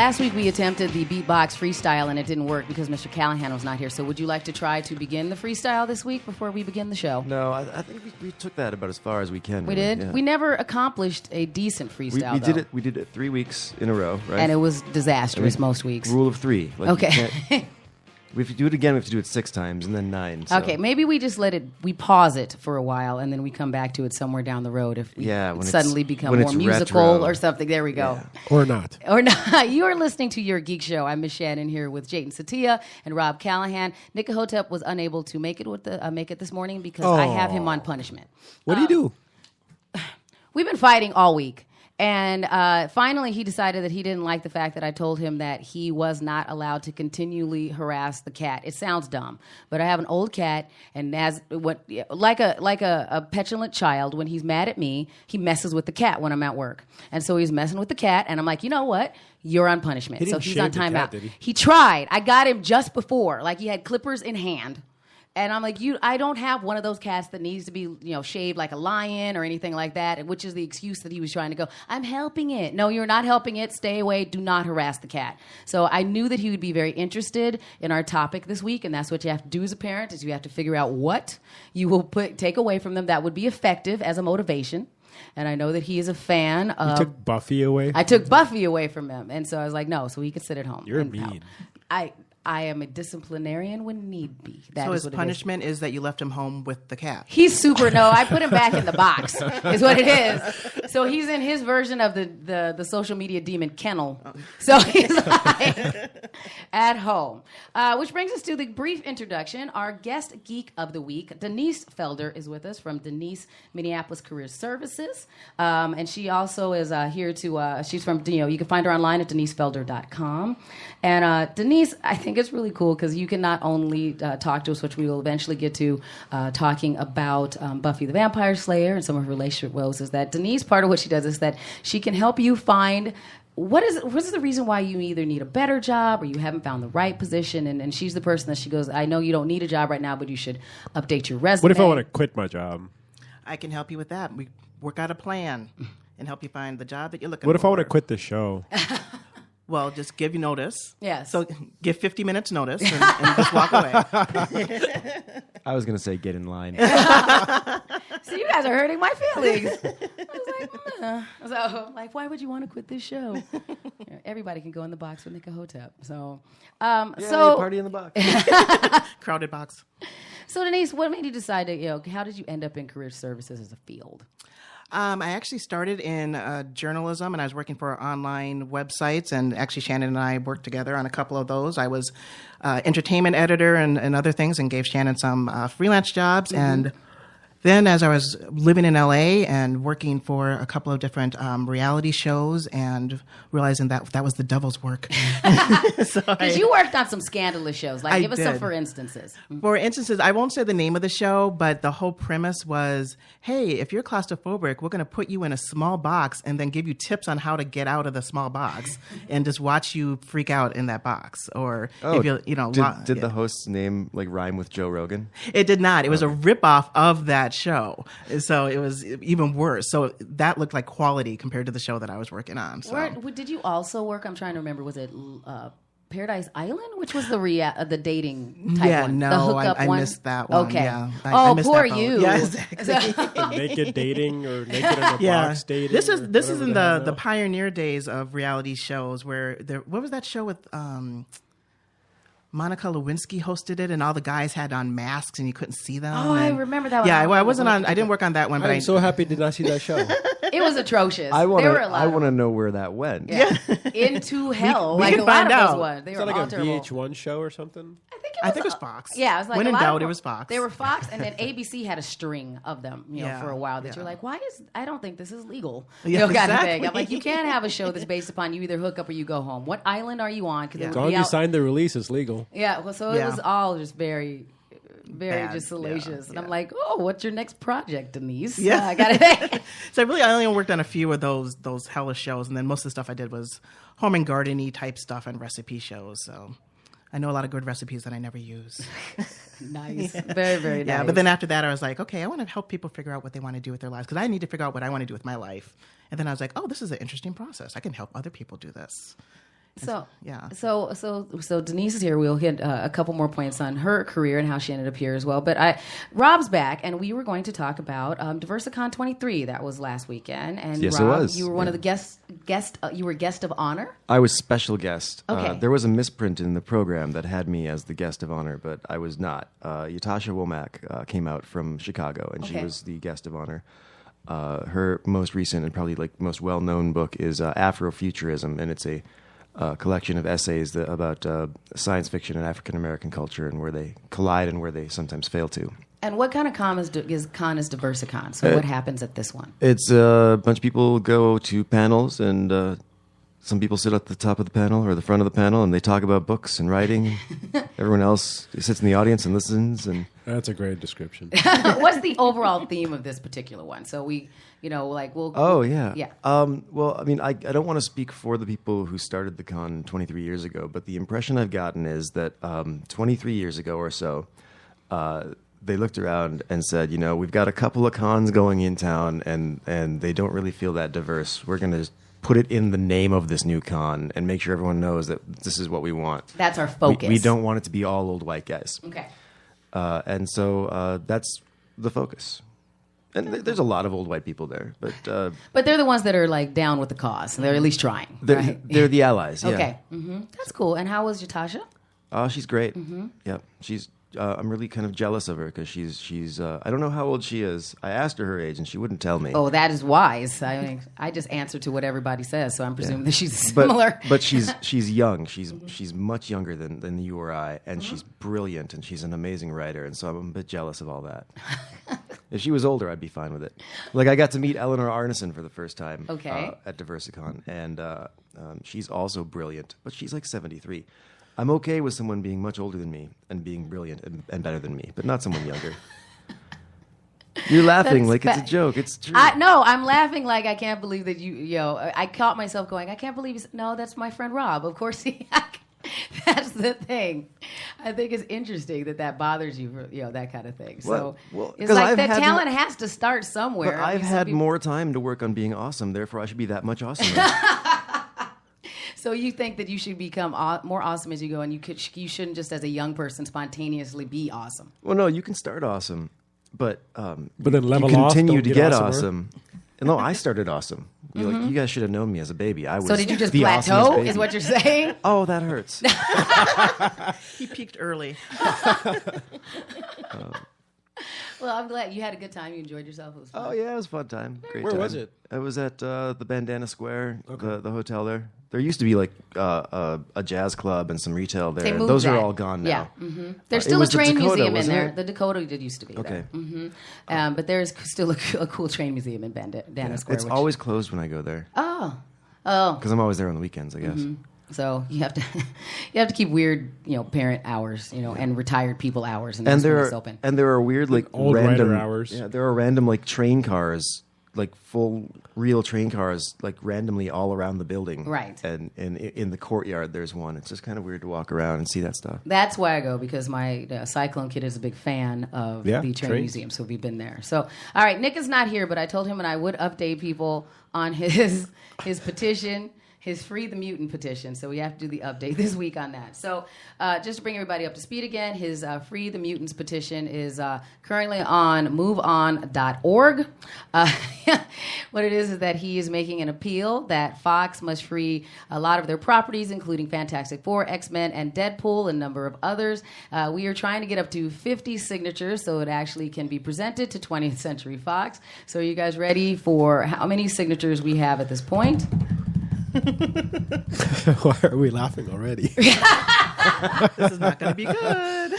last week we attempted the beatbox freestyle and it didn't work because Mr. Callahan was not here. So would you like to try to begin the freestyle this week before we begin the show? No, I think we took that about as far as we can. We really. did? Yeah. We never accomplished a decent freestyle, we did it. We did it 3 weeks in a row, right? And it was disastrous most weeks. Rule of 3. Like okay. If you do it again, we have to do it 6 times and then 9. So. Okay, maybe we just we pause it for a while and then we come back to it somewhere down the road if we suddenly become more musical retro. Or something. There we go. Yeah. Or not. Or not. You are listening to Your Geek Show. I'm Miss Shannon here with Jayden Satia and Rob Callahan. Nick Hotep was unable to make it this morning because I have him on punishment. What do you do? We've been fighting all week. And finally, he decided that he didn't like the fact that I told him that he was not allowed to continually harass the cat. It sounds dumb, but I have an old cat, and like a petulant child, when he's mad at me, he messes with the cat when I'm at work. And so he's messing with the cat, and I'm like, you know what? You're on punishment. He didn't so he's on shave the timeout. cat, did he? He tried. I got him just before. Like, he had clippers in hand. And I'm like, I don't have one of those cats that needs to be, shaved like a lion or anything like that, which is the excuse that he was trying to go, I'm helping it. No, you're not helping it. Stay away. Do not harass the cat. So I knew that he would be very interested in our topic this week, and that's what you have to do as a parent, is you have to figure out what you will take away from them that would be effective as a motivation. And I know that he is a fan of... You took Buffy away? I took Buffy away from him. And so I was like, no, so he could sit at home. You're mean. I am a disciplinarian when need be. So his punishment is that you left him home with the cat. He's no, I put him back in the box, is what it is. So he's in his version of the social media demon kennel. So he's like at home. Which brings us to the brief introduction. Our guest geek of the week, Denise Felder, is with us from Denise Minneapolis Career Services. And she also is here to, she's from, you can find her online at denisefelder.com. And Denise, I think it's really cool because you can not only talk to us, which we will eventually get to, talking about Buffy the Vampire Slayer and some of her relationship woes, is that Denise, part of what she does is that she can help you find what is the reason why you either need a better job or you haven't found the right position. And she's the person that she goes, I know you don't need a job right now, but you should update your resume. What if I want to quit my job? I can help you with that. We work out a plan and help you find the job that you're looking for. What if I want to quit the show? Well, just give you notice. Yes. So give 50 minutes notice and just walk away. I was going to say get in line. So you guys are hurting my feelings. I was like, why would you want to quit this show? Everybody can go in the box with Nick Hotep. So, party in the box. Crowded box. So Denise, what made you decide to, how did you end up in career services as a field? I actually started in journalism, and I was working for online websites, and actually Shannon and I worked together on a couple of those. I was entertainment editor and other things, and gave Shannon some freelance jobs. Mm-hmm. And then as I was living in LA and working for a couple of different reality shows and realizing that was the devil's work. Because you worked on some scandalous shows. Like, give us some for instances. For instances, I won't say the name of the show, but the whole premise was, hey, if you're claustrophobic, we're going to put you in a small box and then give you tips on how to get out of the small box and just watch you freak out in that box. Or if did the host's name rhyme with Joe Rogan? It did not. It was a ripoff of that show. So it was even worse. So that looked like quality compared to the show that I was working on. So. Did you also work, I'm trying to remember, was it Paradise Island? Which was the dating type one? No, the hookup I one? missed that one. Okay. Yeah, I missed poor that you. Yeah, exactly. Naked dating or naked in a box dating? This is in the pioneer days of reality shows where what was that show with Monica Lewinsky hosted it, and all the guys had on masks, and you couldn't see them. Oh, I remember that one. Yeah, well, I wasn't on. I didn't work on that one, but I'm so happy did not see that show. It was atrocious. I want to know where that went. Yeah. Into hell. We can a lot find of out. those ones. They Is were that all like a terrible. VH1 show or something? I think it was Fox. Yeah, it was like when a in lot doubt, of it was Fox. They were Fox, and then ABC had a string of them, for a while. That yeah. you're like, I don't think this is legal. Yeah, kind of exactly. thing. I'm like, you can't have a show that's based upon you either hook up or you go home. What island are you on? Yeah. As long as you sign the release, it's legal. Yeah, well, so it was all just very Bad. just salacious. Yeah, and I'm like, what's your next project, Denise? Yeah. I got it. So I only worked on a few of those hellish shows, and then most of the stuff I did was home and garden-y type stuff and recipe shows. So I know a lot of good recipes that I never use. Nice. Very, very nice. Yeah, but then after that, I was like, okay, I want to help people figure out what they want to do with their lives, because I need to figure out what I want to do with my life. And then I was like, oh, this is an interesting process. I can help other people do this. So Denise is here. We'll hit a couple more points on her career and how she ended up here as well. But Rob's back, and we were going to talk about Diversicon 23. That was last weekend. And Yes, Rob, it was. you were one of the guest. You were guest of honor. I was special guest. Okay. There was a misprint in the program that had me as the guest of honor, but I was not. Yatasha Womack came out from Chicago, and she was the guest of honor. Her most recent and probably most well-known book is Afrofuturism, and it's a collection of essays about science fiction and African American culture and where they collide and where they sometimes fail to. And what kind of con is Diversicon? So what happens at this one? It's a bunch of people go to panels, and some people sit at the top of the panel or the front of the panel, and they talk about books and writing. Everyone else sits in the audience and listens. And That's a great description. What's the overall theme of this particular one? So we'll. Oh, yeah. Yeah. Well, I mean, I don't want to speak for the people who started the con 23 years ago, but the impression I've gotten is that 23 years ago or so, they looked around and said, we've got a couple of cons going in town, and they don't really feel that diverse. We're going to put it in the name of this new con and make sure everyone knows that this is what we want. That's our focus. We don't want it to be all old white guys. Okay. And so that's the focus. And there's a lot of old white people there, but they're the ones that are down with the cause. They're at least trying. they're the allies. Yeah. Okay, that's cool. And how was Yatasha? Oh, she's great. Yeah, she's. I'm really kind of jealous of her because she's. I don't know how old she is. I asked her age, and she wouldn't tell me. Oh, that is wise. I mean, I just answer to what everybody says, so I'm presuming that she's similar. But she's young. She's much younger than you or I, and she's brilliant, and she's an amazing writer, and so I'm a bit jealous of all that. If she was older, I'd be fine with it. I got to meet Eleanor Arneson for the first time at Diversicon, and she's also brilliant, but she's 73. I'm okay with someone being much older than me and being brilliant and better than me, but not someone younger. You're laughing it's a joke. It's true. No, I'm laughing I can't believe that I caught myself going, I can't believe no, that's my friend Rob. Of course that's the thing. I think it's interesting that bothers you, for, that kind of thing. So it's that talent has to start somewhere. But I've had more time to work on being awesome, therefore I should be that much awesomer. So you think that you should become more awesome as you go, and you shouldn't just as a young person spontaneously be awesome. Well, no, you can start awesome, but then level you off, continue don't to get get awesomer. awesome. No, I started awesome. You guys should have known me as a baby. I was. So did you just the plateau? awesomest baby. Is what you're saying? Oh, that hurts. He peaked early. Well, I'm glad you had a good time. You enjoyed yourself. It was fun. Oh yeah, it was a fun time. Great Where time. was it? It was at the Bandana Square, the hotel there. There used to be a jazz club and some retail there. They moved Those that. are all gone now. Yeah. There's still a was the train Dakota, museum in wasn't there. it? The Dakota did used to be Okay. there. But there's still a cool train museum in Bandana Square. It's always closed when I go there. Oh. Because I'm always there on the weekends, I guess. So you have to keep weird, parent hours, and retired people hours, and And that's when there it's are open. and there are weird old random writer hours. Yeah, there are random train cars, full real train cars, randomly all around the building. Right. And in the courtyard, there's one. It's just kind of weird to walk around and see that stuff. That's why I go, because my Cyclone kid is a big fan of the train trains. museum, so we've been there. So, all right, Nick is not here, but I told him and I would update people on his petition. His Free the Mutant petition. So we have to do the update this week on that. So just to bring everybody up to speed again, his Free the Mutants petition is currently on moveon.org. What it is that he is making an appeal that Fox must free a lot of their properties, including Fantastic Four, X-Men, and Deadpool, and a number of others. We are trying to get up to 50 signatures so it actually can be presented to 20th Century Fox. So are you guys ready for how many signatures we have at this point? Why are we laughing already? This is not going to be good.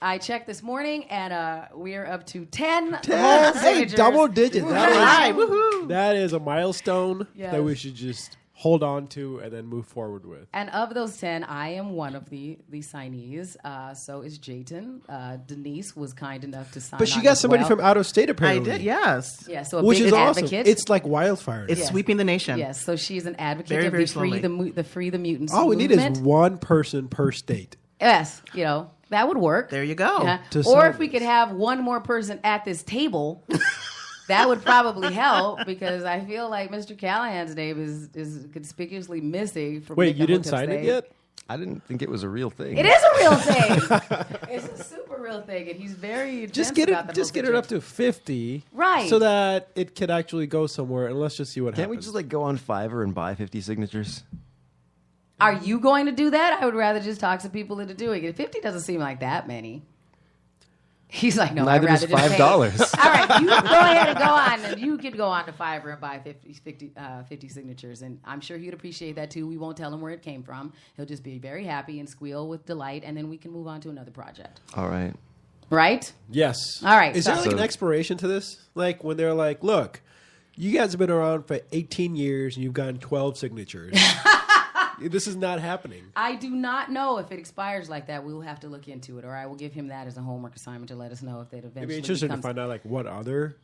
I checked this morning, and we are up to 10 whole Hey, signatures. double digits. Right, woohoo. That is a milestone Yes. that we should just hold on to and then move forward with. And of those 10, I am one of the signees. So is Jayton. Denise was kind enough to sign But she on got as somebody well. from out of state, I apparently. did, yes. Yeah, so a Which big is awesome. advocate. It's like wildfire. It's sweeping the nation. Yes, so she's an advocate Very, of very the Free the Mutants All we movement. need is one person per state. Yes, that would work. There you go. Yeah. To Or solve if we this. could have one more person at this table That would probably help because I feel like Mr. Callahan's name is conspicuously missing from Wait, Nick you didn't Imhotep's sign it name. yet? I didn't think it was a real thing. It is a real thing. It's a super real thing, and he's very intense Just get about the it. Just whole get it up situation. to 50, Right. So that it could actually go somewhere. And let's just see what Can't we happens. just like go on Fiverr and buy 50 signatures? Are you going to do that? I would rather just talk some people into doing it. 50 doesn't seem like that many. He's like, no, Neither I'd does rather just $5. All right, you go ahead and go on, and you could go on to Fiverr and buy 50 signatures, and I'm sure he'd appreciate that too. We won't tell him where it came from. He'll just be very happy and squeal with delight, and then we can move on to another project. All right. Right? Yes. All right, Is so- there like an expiration to this? Like when they're like, look, you guys have been around for 18 years and you've gotten 12 signatures. This is not happening. I do not know if it expires like that. We will have to look into it, or I will give him that as a homework assignment to let us know if it It'd eventually be interesting to becomes find out like what other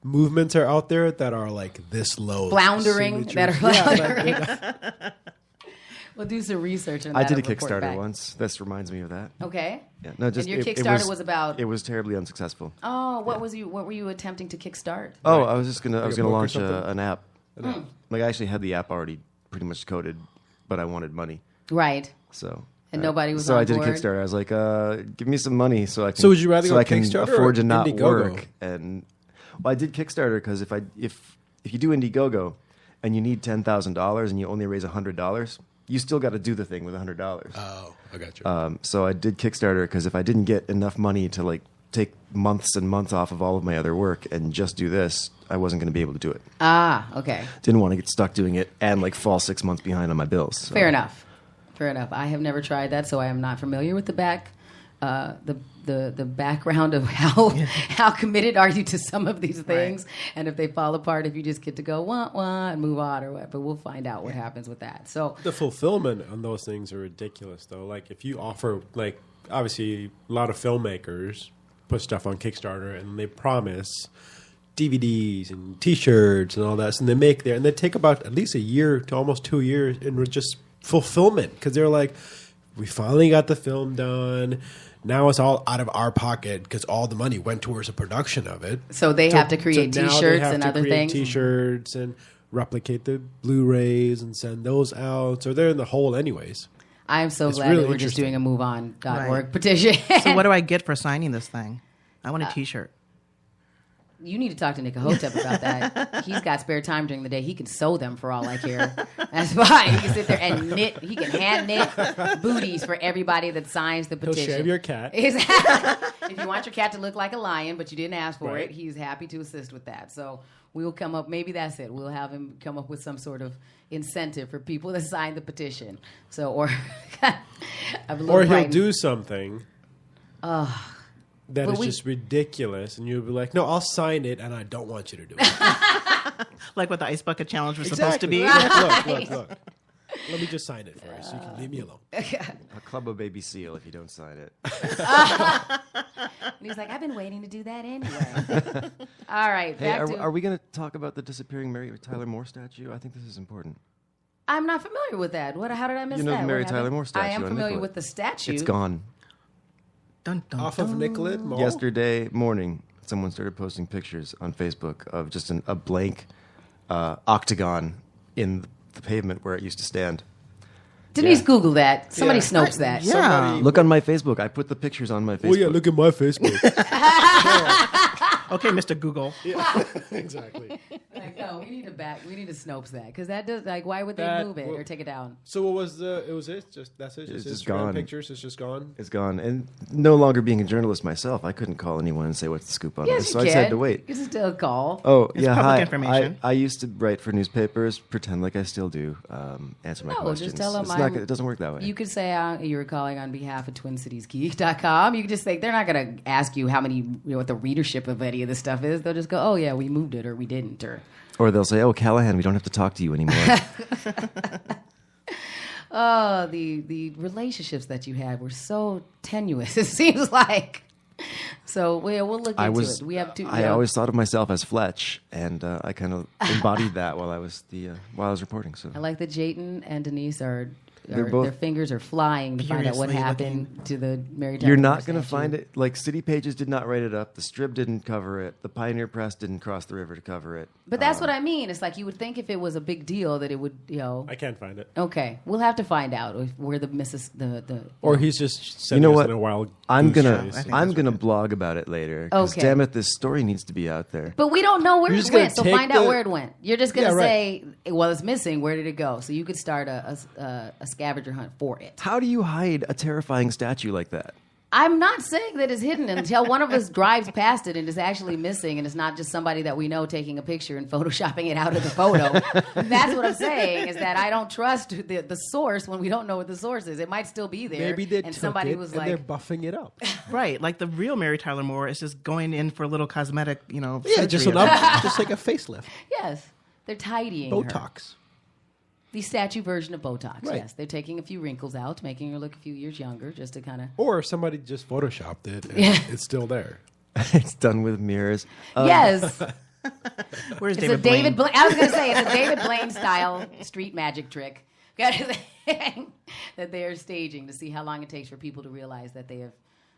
movements are out there that are like this low. floundering. That are signatures. floundering. We'll do some research on that. I did a and report Kickstarter back. once. This reminds me of that. Okay. Yeah, no, just and your it Kickstarter was about. It was terribly unsuccessful. Oh, what were you attempting to kickstart? Oh, I was gonna a book or launch something? an app. Like I actually had the app already pretty much coded, but I wanted money. Right. So And nobody was So on I did board? a Kickstarter. I was like, give me some money so I can. So would you rather so go I can Kickstarter afford or to not Indiegogo? work? And well, I did Kickstarter because if you do Indiegogo and you need $10,000 and you only raise $100, you still got to do the thing with $100. Oh, I got you. So I did Kickstarter because if I didn't get enough money to like take months and months off of all of my other work and just do this, I wasn't going to be able to do it. Ah, okay. Didn't want to get stuck doing it and like fall 6 months behind on my bills. So. Fair enough. Fair enough. I have never tried that, so I am not familiar with the background of how committed are you to some of these things, and if they fall apart, if you just get to go wah wah and move on or what. But we'll find out what happens with that. So The fulfillment on those things are ridiculous, though. Like if you offer, like obviously a lot of filmmakers put stuff on Kickstarter and they promise DVDs and T-shirts and all that, and they make there, and they take about at least a year to almost 2 years in just fulfillment because they're like, we finally got the film done. Now it's all out of our pocket because all the money went towards the production of it. So they have to create now they T-shirts have and to other create things? T-shirts and replicate the Blu-rays and send those out. So they're in the hole anyways. I am so It's glad really that we're just interesting. doing a MoveOn.org Right. petition. So what do I get for signing this thing? I want a T-shirt. You need to talk to Nick Imhotep about that. He's got spare time during the day. He can sew them for all I care. That's fine. He can sit there and knit. He can hand knit booties for everybody that signs the He'll petition. shave your cat. Exactly. If you want your cat to look like a lion, but you didn't ask for Right. it, he's happy to assist with that. So we'll come up. Maybe that's it. We'll have him come up with some sort of incentive for people that sign the petition. So, or I'm a little Or he'll frightened. do something that But is we- just ridiculous, and you'll be like, "No, I'll sign it, and I don't want you to do it." Like what the Ice Bucket Challenge was supposed to be. Look. Let me just sign it first. You can leave me alone. A club of baby seal if you don't sign it. And he's like, I've been waiting to do that anyway. All right. Hey, Back to. are we going to talk about the disappearing Mary Tyler Moore statue? I think this is important. I'm not familiar with that. How did I miss You know that? the Mary What happened? Tyler Moore statue I am on familiar Nicollet. with the statue. It's gone. Dun, dun, Off dun. of Nicollet Mall. Yesterday morning, someone started posting pictures on Facebook of just a blank octagon in the pavement where it used to stand. Denise, Yeah. Google that. Somebody Yeah. snopes that. Yeah. Somebody- Look on my Facebook. I put the pictures on my Facebook. Oh yeah, look at my Facebook. Okay, Mr. Google. Exactly. Like, no, we need to Snopes that because that does like why would they That move it will- or take it down? So what was it? Was it just that's it? It's Just just Instagram gone. pictures. It's just gone. It's gone. And no longer being a journalist myself, I couldn't call anyone and say what's the scoop on Yes, this. you So can. I just had to wait. You can still call. Oh, It's yeah, public hi. information. I used to write for newspapers, pretend like I still do, answer my No, questions. just tell them It's not it doesn't work that way. You could say you were calling on behalf of TwinCitiesGeek.com. You could just say they're not going to ask you what the readership of any of this stuff is. They'll just go, oh yeah, we moved it or we didn't Or they'll say, oh, Callahan, we don't have to talk to you anymore. Oh, the relationships that you had were so tenuous. It seems like. So we'll look into it. We have to. I always thought of myself as Fletch, and I kind of embodied that while I was reporting. So I like that Jayton and Denise are their fingers are flying to find out what Furiously happened to the Mary Tyler You're Moore not going to statue. find it. Like, City Pages did not write it up. The Strip didn't cover it. The Pioneer Press didn't cross the river to cover it. But that's what I mean. It's like you would think if it was a big deal that it would, I can't find it. Okay, we'll have to find out where the the. Or he's just You sending know us what? in a wild I'm goose gonna chase. I'm gonna blog about it later. 'Cause Okay. damn it, this story needs to be out there. But we don't know where You're it just gonna went, so take find out the- where it went. You're just gonna Yeah, right. say, "Well, it's missing. Where did it go?" So you could start a scavenger hunt for it. How do you hide a terrifying statue like that? I'm not saying that it's hidden until one of us drives past it and is actually missing, and it's not just somebody that we know taking a picture and photoshopping it out of the photo. That's what I'm saying, is that I don't trust the source when we don't know what the source is. It might still be there. Maybe they and took somebody it was and like, they're buffing it up. Right, like the real Mary Tyler Moore is just going in for a little cosmetic, Yeah, just surgery. just like a facelift. yes, they're tidying her. Botox. The statue version of Botox, Right. yes. They're taking a few wrinkles out, making her look a few years younger, just to kind of... Or somebody just photoshopped it and Yeah. it's still there. It's done with mirrors. Yes. Where's It's David a David Blaine? Blaine. I was going to say it's a David Blaine style street magic trick that they are staging to see how long it takes for people to realize that they have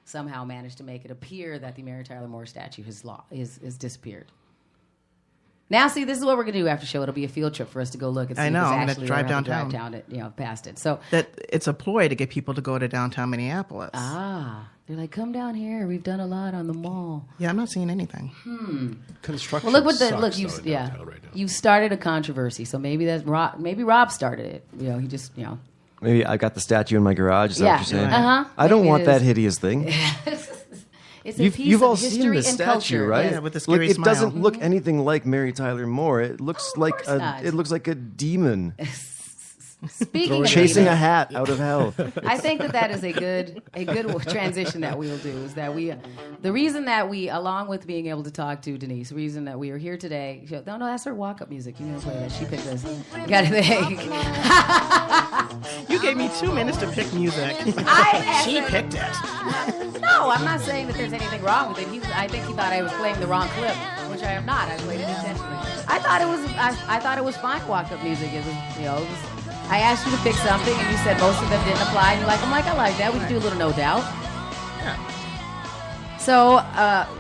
somehow managed to make it appear that the Mary Tyler Moore statue is disappeared. Now, see, this is what we're going to do after show. It'll be a field trip for us to go look and see I know, if it's I'm gonna actually drive there. I'll have to downtown. drive down it, past it. So, That it's a ploy to get people to go to downtown Minneapolis. they're like, come down here. We've done a lot on the mall. Yeah, I'm not seeing anything. Construction Well, look what sucks you though in yeah. downtown right now. You started a controversy, so maybe that's maybe Rob started it. He just Maybe I got the statue in my garage. Is that Yeah. what you're saying? Uh-huh. I don't Maybe want it that is. hideous thing. It's a piece You've of all history seen this and statue, culture. right? Yes. Yeah, with the scary Look, it smile. doesn't look anything like Mary Tyler Moore. It looks like course not. it looks like a demon Speaking of chasing demons, a hat out of hell. I think that is a good transition that we'll do. Is that the reason that we, along with being able to talk to Denise, the reason that we are here today. No, that's her walk-up music. You can play that. She picked this. Got it. You gave me 2 minutes to pick music. She picked it. No, I'm not saying that there's anything wrong with it. I think he thought I was playing the wrong clip, which I am not. I played it intentionally. I thought it was fine walk-up music. It was, I asked you to pick something, and you said most of them didn't apply. And you're like, I like that. We can do a little No Doubt. So,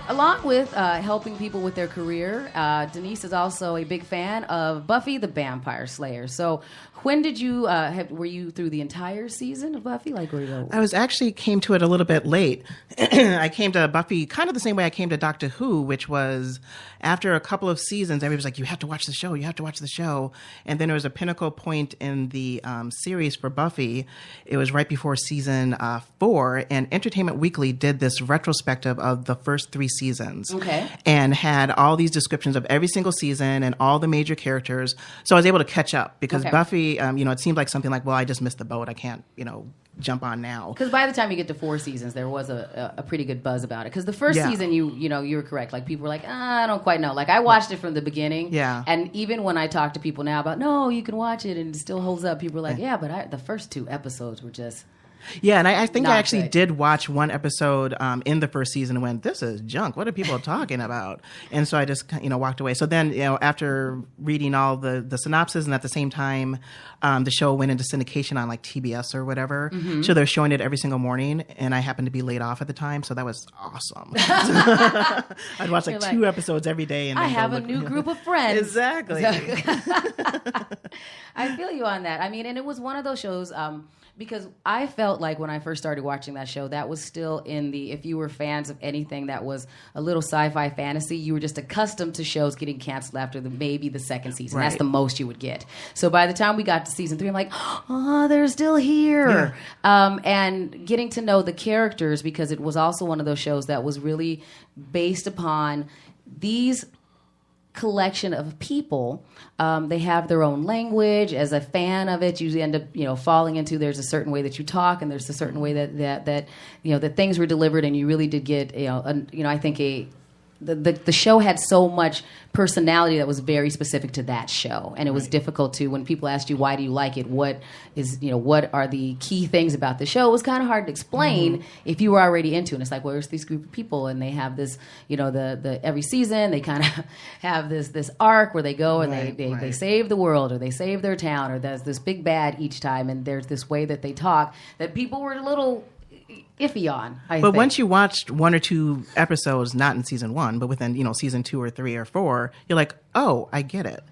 along with helping people with their career, Denise is also a big fan of Buffy the Vampire Slayer. So, when did you were you through the entire season of Buffy? Like, were you? I came to it a little bit late. I came to Buffy kind of the same way I came to Doctor Who, which was after a couple of seasons, everybody was like, you have to watch the show, you have to watch the show. And then there was a pinnacle point in the series for Buffy. It was right before season 4, and Entertainment Weekly did this retrospective of the first 3 seasons. Okay. And had all these descriptions of every single season and all the major characters. So I was able to catch up because Okay. Buffy, it seemed like something like, well, I just missed the boat. I can't, jump on now. Because by the time you get to 4 seasons, there was a pretty good buzz about it. Because the first Yeah. season, you were correct. Like, people were like, I don't quite know. Like, I watched it from the beginning. Yeah. And even when I talk to people now about, no, you can watch it and it still holds up, people are like, yeah, but the first 2 episodes were just... Yeah, and I think Not I actually good. did watch one episode in the first season and went, this is junk. What are people talking about? And so I just, walked away. So then, after reading all the synopsis and at the same time, the show went into syndication on like TBS or whatever. Mm-hmm. So they're showing it every single morning. And I happened to be laid off at the time. So that was awesome. I'd watch You're like like, 2 episodes every day. And I then go have a look- new group of friends. Exactly. I feel you on that. I mean, and it was one of those shows because I felt like when I first started watching that show, that was still in the, if you were fans of anything that was a little sci-fi fantasy, you were just accustomed to shows getting canceled after maybe the second season. That's Right. the most you would get. So by the time we got to season 3, I'm like, oh, they're still here. And getting to know the characters, because it was also one of those shows that was really based upon these collection of people. They have their own language. As a fan of it, you end up falling into, there's a certain way that you talk, and there's a certain way that that things were delivered, and you really did get I think the show had so much personality that was very specific to that show, and it was difficult to, when people asked you why do you like it, what are the key things about the show, it was kind of hard to explain if you were already into it. And it's like, well, there's this group of people and they have this, the every season they kind of have this arc where they go and they save the world, or they save their town, or there's this big bad each time, and there's this way that they talk that people were a little iffy on. I think. Once you watched 1 or 2 episodes, not in season 1, but within season 2 or 3 or 4, you're like, oh, I get it.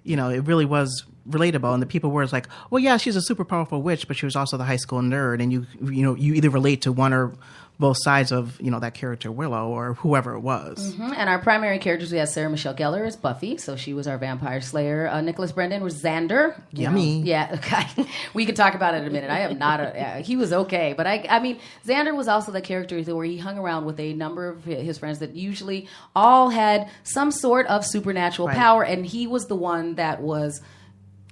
It really was relatable, and the people were like, well, yeah, she's a super powerful witch, but she was also the high school nerd, and you either relate to one or both sides of that character Willow or whoever it was. And our primary characters, we had Sarah Michelle Gellar as Buffy, so she was our vampire slayer. Nicholas Brendan was Xander. Yummy. Yeah, okay. We can talk about it in a minute. I am not he was okay, but I mean, Xander was also the character where he hung around with a number of his friends that usually all had some sort of supernatural power, and he was the one that was.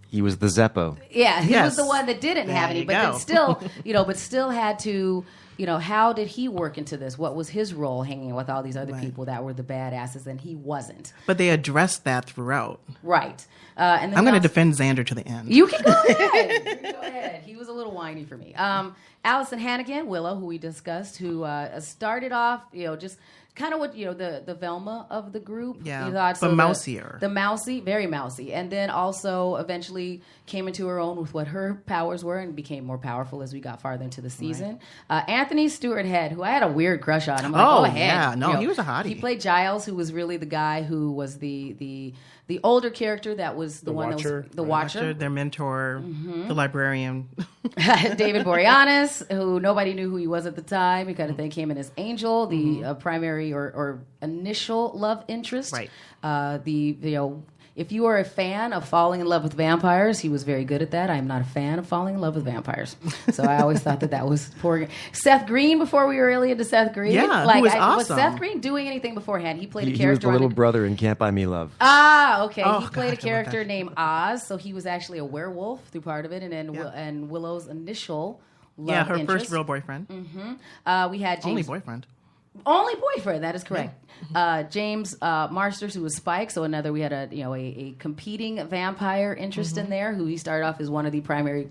He was the Zeppo. Yeah, he was the one that didn't have any, but then still, but still had to. How did he work into this? What was his role hanging with all these other people that were the badasses, and he wasn't? But they addressed that throughout. Right. And then I'm going to defend Xander to the end. You can go ahead. Go ahead. He was a little whiny for me. Allison Hannigan, Willow, who we discussed, who started off, just kind of what the Velma of the group. Yeah, but mousier. The mousy, very mousy, and then also eventually came into her own with what her powers were and became more powerful as we got farther into the season. Anthony Stewart Head, who I had a weird crush on. I'm like, go ahead. Yeah, no, he was a hottie. He played Giles, who was really the guy who was the older character that was the one Watcher. that was the Watcher. Their mentor, the librarian. David Boreanaz, who nobody knew who he was at the time. He kind of thing came in as Angel, the primary or initial love interest. Right. If you are a fan of falling in love with vampires, he was very good at that. I'm not a fan of falling in love with vampires. So I always thought that was poor. Seth Green, before we were really into Seth Green. Yeah, who was awesome. Was Seth Green doing anything beforehand? He played a character. He was the little brother in Can't Buy Me Love. Ah, okay. Oh, he played a God, character named Oz, so he was actually a werewolf through part of it, and then and Willow's initial love her interest. first real boyfriend. We had James. Only boyfriend. Only boyfriend. That is correct. James Marsters, who was Spike. So we had a competing vampire interest in there, who he started off as one of the primary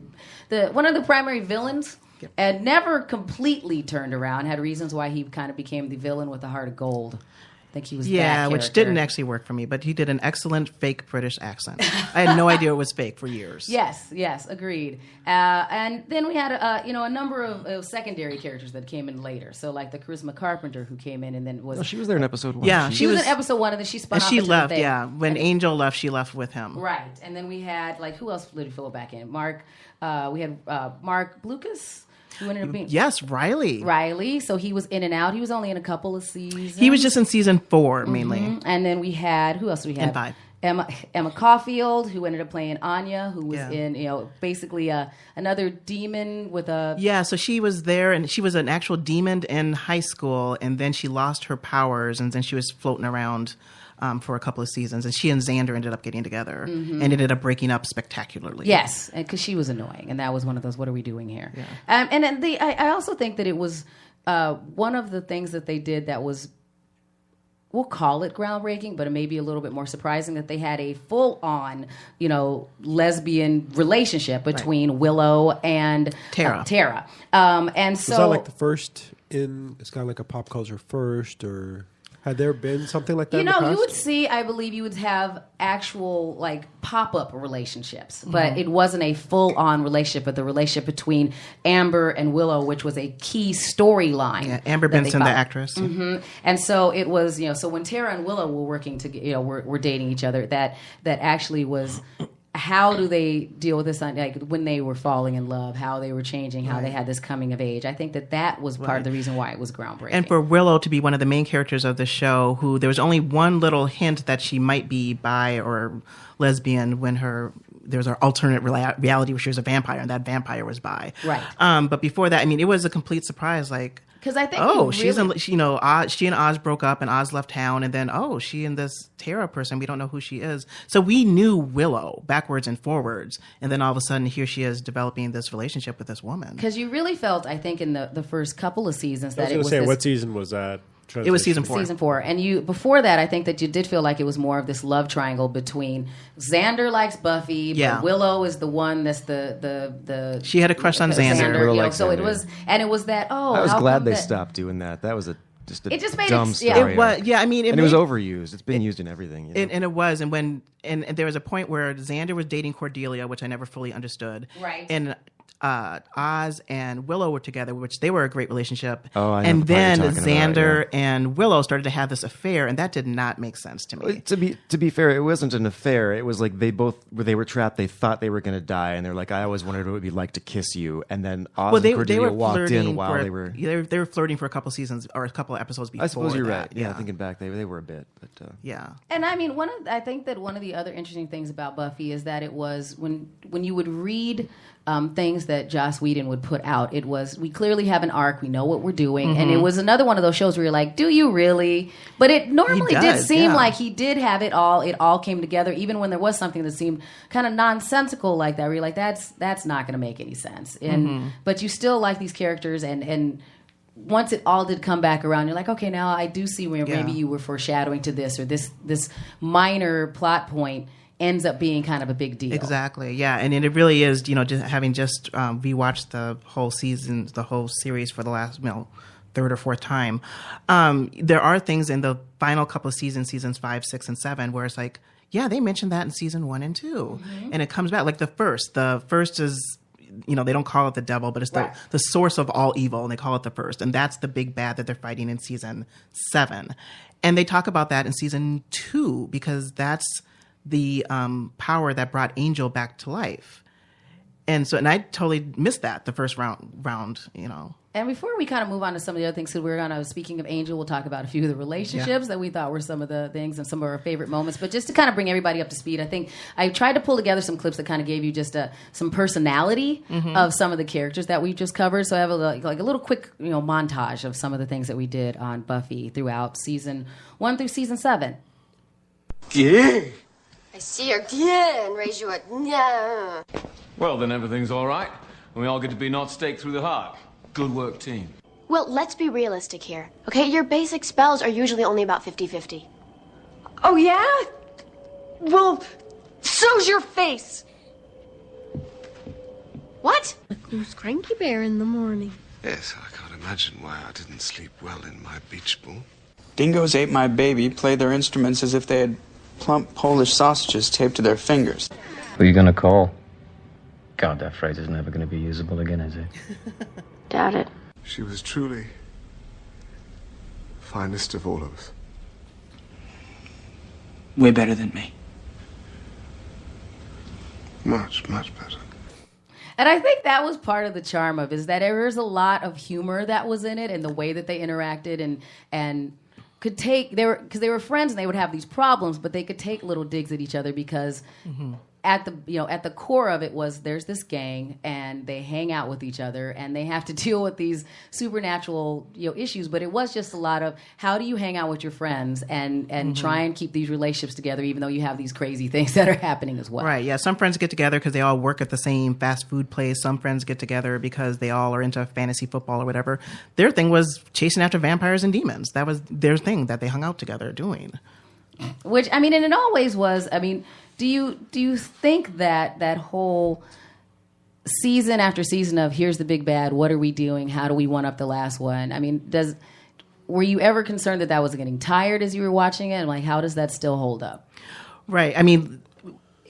villains, and never completely turned around. Had reasons why he kind of became the villain with the heart of gold. I think he was that which didn't actually work for me, but he did an excellent fake British accent. I had no idea it was fake for years. Yes, agreed. And then we had a number of secondary characters that came in later. So like the Charisma Carpenter, who came in and then was. Oh, she was there in episode 1. Yeah, she was in episode 1, and then she spun off. She into left. the thing. Yeah, when Angel left, she left with him. Right, and then we had who else did we fill back in? Mark. We had Mark Blucas. Who ended up being Riley. So he was in and out. He was only in a couple of seasons. He was just in season 4 mainly. And then we had who else? We had and 5. Emma Caulfield, who ended up playing Anya, who was in basically another demon with a So she was there, and she was an actual demon in high school, and then she lost her powers, and then she was floating around. For a couple of seasons, and she and Xander ended up getting together and ended up breaking up spectacularly. Yes, because she was annoying, and that was one of those. What are we doing here? Yeah. And then I also think that it was one of the things that they did that was, we'll call it groundbreaking, but it may be a little bit more surprising, that they had a full-on, lesbian relationship between Willow and Tara. And so was that like the first it's kind of like a pop culture first, or? Had there been something like that in the past? You would see, I believe you would have actual, pop-up relationships. But it wasn't a full-on relationship, but the relationship between Amber and Willow, which was a key storyline. Yeah, Amber Benson, the actress. And so it was, so when Tara and Willow were working together, were dating each other, that actually was... How do they deal with this? When they were falling in love, how they were changing, how they had this coming of age. I think that was part of the reason why it was groundbreaking. And for Willow to be one of the main characters of the show, who there was only one little hint that she might be bi or lesbian when there was an alternate reality where she was a vampire, and that vampire was bi. Right. But before that, it was a complete surprise. Because I think she and Oz broke up, and Oz left town, and then she and this Tara person, we don't know who she is. So we knew Willow backwards and forwards, and then all of a sudden here she is developing this relationship with this woman. Because you really felt, I think, in the first couple of seasons that what season was that? It was season 4. Season 4. And you before that, I think that you did feel like it was more of this love triangle between Xander likes Buffy, but Willow is the one that's the she had a crush on Xander. Willow likes so Xander. it was, and it was that. I was glad they stopped doing that. That was just a it just made dumb it, story. It was, yeah. I mean, it was overused. It's been used in everything. You know? And it was, and there was a point where Xander was dating Cordelia, which I never fully understood. Right. And Oz and Willow were together, which they were a great relationship. Oh, I know and the part then you're talking Xander about, yeah. and Willow started to have this affair, and that did not make sense to me. To be fair, it wasn't an affair. It was like they were trapped. They thought they were going to die, and they're like, "I always wondered what it would be like to kiss you." And then Oz and Cordelia walked in while they were flirting for a couple seasons or a couple episodes before. I suppose you're that. right. Yeah, thinking back, they were a bit, but yeah. And I mean, I think that one of the other interesting things about Buffy is that it was when you would read things that Joss Whedon would put out, it was, we clearly have an arc, we know what we're doing, and it was another one of those shows where you're like, do you really? But it normally did seem like he did have it all came together, even when there was something that seemed kind of nonsensical like that, where you're like, that's not going to make any sense. And but you still like these characters, and once it all did come back around, you're like, okay, now I do see where maybe you were foreshadowing to this, or this minor plot point ends up being kind of a big deal. Exactly, yeah. And it really is, just having just rewatched the whole season, the whole series for the last, third or fourth time, there are things in the final couple of seasons 5, 6, and 7, where it's like, yeah, they mentioned that in season 1 and 2. And it comes back. Like the first is, they don't call it the devil, but it's the source of all evil, and they call it the first. And that's the big bad that they're fighting in season 7. And they talk about that in season 2, because that's the power that brought Angel back to life. And I totally missed that the first round. And before we kind of move on to some of the other things, so we're going to, speaking of Angel, we'll talk about a few of the relationships that we thought were some of the things and some of our favorite moments. But just to kind of bring everybody up to speed, I think I tried to pull together some clips that kind of gave you just some personality of some of the characters that we just covered. So I have a little quick montage of some of the things that we did on Buffy throughout season 1 through season 7. Yeah. I see her and raise you a yeah. Well, then everything's all right. And we all get to be not staked through the heart. Good work, team. Well, let's be realistic here. Okay, your basic spells are usually only about 50-50. Oh, yeah? Well, so's your face. What? Who's Cranky Bear in the morning? Yes, I can't imagine why I didn't sleep well in my beach ball. Dingoes ate my baby, played their instruments as if they had plump Polish sausages taped to their fingers. Who are you gonna call? God, that phrase is never gonna be usable again, is it? Doubt it. She was truly finest of all of us. Way better than me. Much, much better. And I think that was part of the charm of it, is that there was a lot of humor that was in it, and the way that they interacted and could take, they were friends and they would have these problems, but they could take little digs at each other because at the core of it was, there's this gang and they hang out with each other and they have to deal with these supernatural issues. But it was just a lot of, how do you hang out with your friends and try and keep these relationships together, even though you have these crazy things that are happening as well. Right, yeah. Some friends get together because they all work at the same fast food place. Some friends get together because they all are into fantasy football or whatever. Their thing was chasing after vampires and demons. That was their thing that they hung out together doing. Which, and it always was, do you think that whole season after season of, here's the big bad, what are we doing, how do we one up the last one? Were you ever concerned that was getting tired as you were watching it? And how does that still hold up? Right.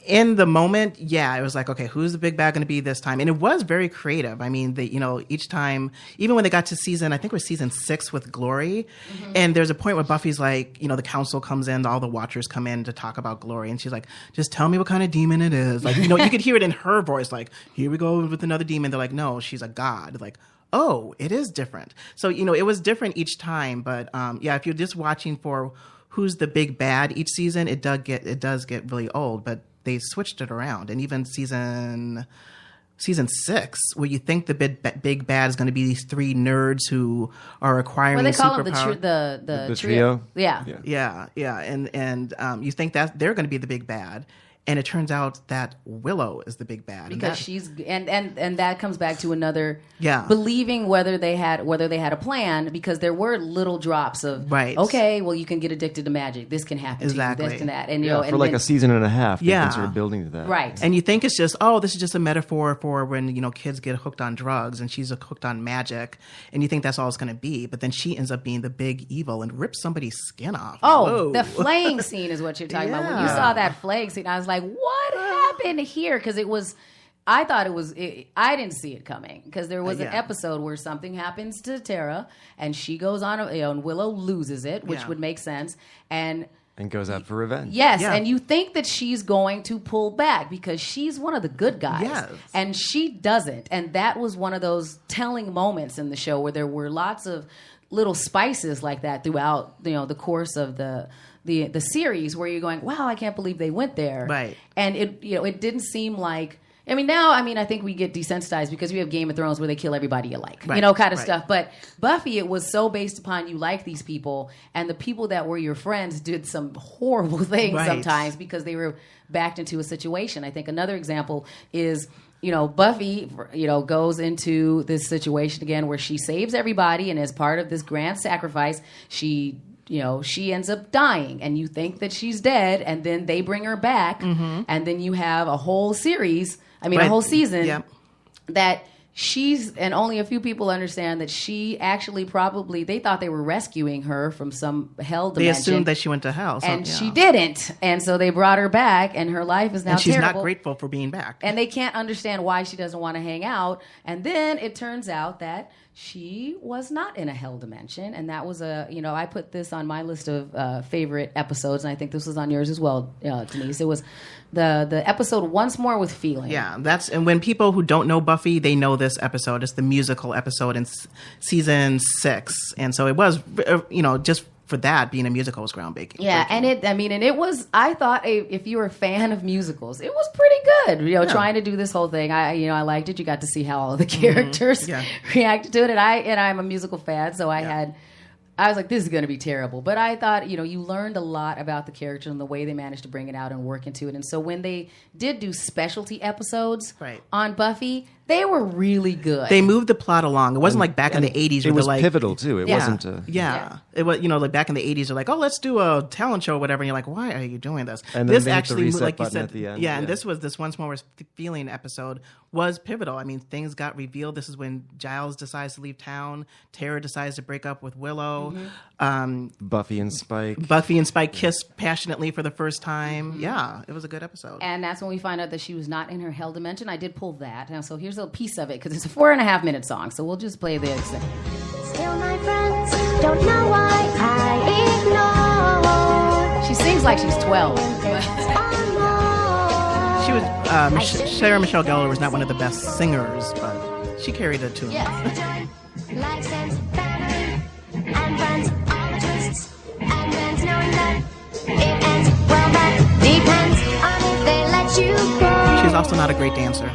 In the moment, yeah, it was like, okay, who's the big bad going to be this time? And it was very creative. Each time, even when they got to I think it was season 6 with Glory, and there's a point where Buffy's like, the council comes in, all the Watchers come in to talk about Glory, and she's like, just tell me what kind of demon it is. You could hear it in her voice, like, here we go with another demon. They're like, no, she's a god. Like, oh, it is different. So, it was different each time. But if you're just watching for who's the big bad each season, it does get really old. But they switched it around, and even season 6, where you think the big bad is going to be these 3 nerds who are acquiring they call superpower. them the trio. Yeah. And you think that they're going to be the big bad, and it turns out that Willow is the big bad. Because she's and that comes back to another Yeah. believing whether they had a plan, because there were little drops of Right. okay, well you can get addicted to magic. This can happen Exactly. to you. This can that. And you Yeah, know, for and like then, a season and a half, they've Yeah. been sort of building to that. right. And you think it's just, oh, this is just a metaphor for when, you know, kids get hooked on drugs and she's hooked on magic. And you think that's all it's going to be. But then she ends up being the big evil and rips somebody's skin off. Oh, Whoa. the flaying scene is what you're talking about. When you Yeah. saw that flaying scene, I was like, what happened here? Because it was, I thought it was, I didn't see it coming. Because there was an Yeah. episode where something happens to Tara and she goes on, and Willow loses it, which Yeah. would make sense. And goes out for revenge. yes, Yeah. and you think that she's going to pull back because she's one of the good guys. Yes. And she doesn't. And that was one of those telling moments in the show where there were lots of little spices like that throughout, you know, the course of the series, where you're going, wow, I can't believe they went there. Right. And it didn't seem like, I think we get desensitized because we have Game of Thrones where they kill everybody you like, Right, kind of right. stuff. But Buffy, it was so based upon you like these people, and the people that were your friends did some horrible things Right. sometimes because they were backed into a situation. I think another example is, Buffy, goes into this situation again where she saves everybody, and as part of this grand sacrifice, she ends up dying, and you think that she's dead, and then they bring her back, and then you have a whole series, a whole season Yep. that she's, and only a few people understand that she actually probably, they thought they were rescuing her from some hell They dimension. assumed that she went to hell. So, And yeah. she didn't. And so they brought her back, and her life is now And she's terrible. not grateful for being back. And they can't understand why she doesn't want to hang out. And then it turns out that she was not in a hell dimension. And that was I put this on my list of favorite episodes, and I think this was on yours as well, Denise. It was the episode Once More with Feeling. Yeah, and when people who don't know Buffy, they know this episode. It's the musical episode in season 6. And so it was, just for that, being a musical was groundbreaking. Yeah, and it was, I thought, if you were a fan of musicals, it was pretty good, trying to do this whole thing. I liked it. You got to see how all the characters reacted to it, and I'm a musical fan, so I was like, this is going to be terrible. But I thought, you learned a lot about the character and the way they managed to bring it out and work into it. And so when they did do specialty episodes on Buffy, they were really good. They moved the plot along. It wasn't like back in the 80s. It was like, pivotal, too. It wasn't... It was, like back in the 80s, they're like, oh, let's do a talent show or whatever. And you're like, why are you doing this? And this then they hit the actually, reset like you button said, at the end. and this Once More Feeling episode was pivotal. I mean, things got revealed. This is when Giles decides to leave town. Tara decides to break up with Willow. Buffy and Spike. Buffy and Spike kiss passionately for the first time. Yeah, it was a good episode. And that's when we find out that she was not in her hell dimension. I did pull that. And so here's a piece of it, because it's a 4.5-minute song. So we'll just play the extent. Still my friends don't know why I ignore. She sings like she's 12. She was Sarah Michelle Gellar was not one of the best singers, but she carried a tune. Yeah. Like sense family and friends, all the twists and bends, knowing that it ends well. That depends on if they let you go. She's also not a great dancer.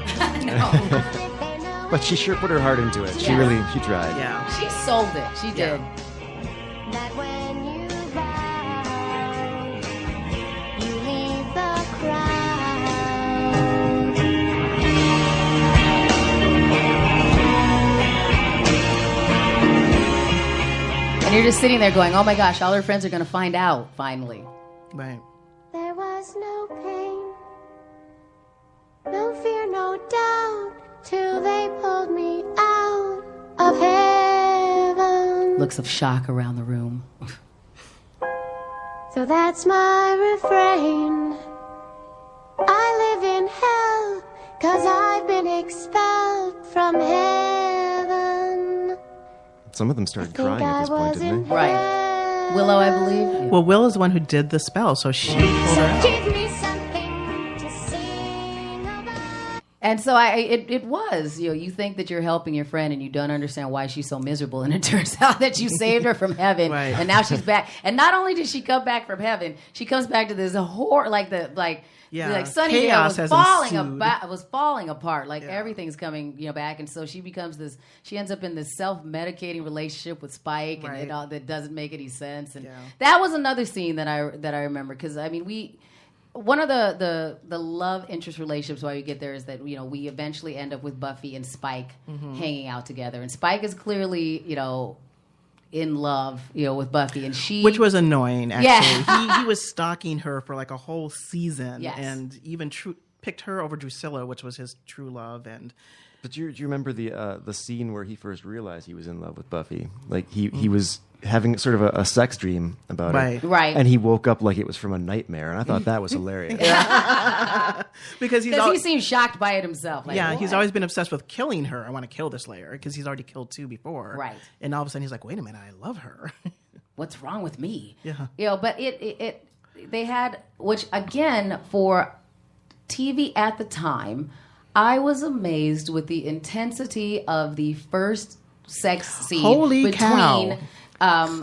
But she sure put her heart into it. She tried. Yeah. She sold it. She did. That when you vow, you leave the crowd. And you're just sitting there going, oh my gosh, all her friends are going to find out finally. Right. There was no pain, no fear, no doubt, till they pulled me out of heaven. Looks of shock around the room. So that's my refrain. I live in hell, 'cause I've been expelled from heaven. Some of them started crying at this point, didn't they? Right. Willow, I believe. Well, Will is the one who did the spell, so she pulled her out. Give me something to sing about. And so it was, you think that you're helping your friend and you don't understand why she's so miserable. And it turns out that you saved her from heaven. Right. And now she's back. And not only did she come back from heaven, she comes back to this horror, like Sunnydale Chaos was has ensued. falling apart. Like everything's coming, back. And so she ends up in this self-medicating relationship with Spike, Right. and that doesn't make any sense. And that was another scene that I remember, because one of the love interest relationships why we get there is that we eventually end up with Buffy and Spike hanging out together, and Spike is clearly in love with Buffy, and which was annoying actually. Yeah. he was stalking her for like a whole season, yes. and even picked her over Drusilla, which was his true love. But do you remember the scene where he first realized he was in love with Buffy? Like he was having sort of a sex dream about it. Right. And he woke up like it was from a nightmare, and I thought that was hilarious. Because he seemed shocked by it himself. Like, he's always been obsessed with killing her. I want to kill this Slayer because he's already killed 2 before. Right. And all of a sudden he's like, wait a minute, I love her. What's wrong with me? Yeah. But they had, which again, for TV at the time, I was amazed with the intensity of the first sex scene Holy between cow.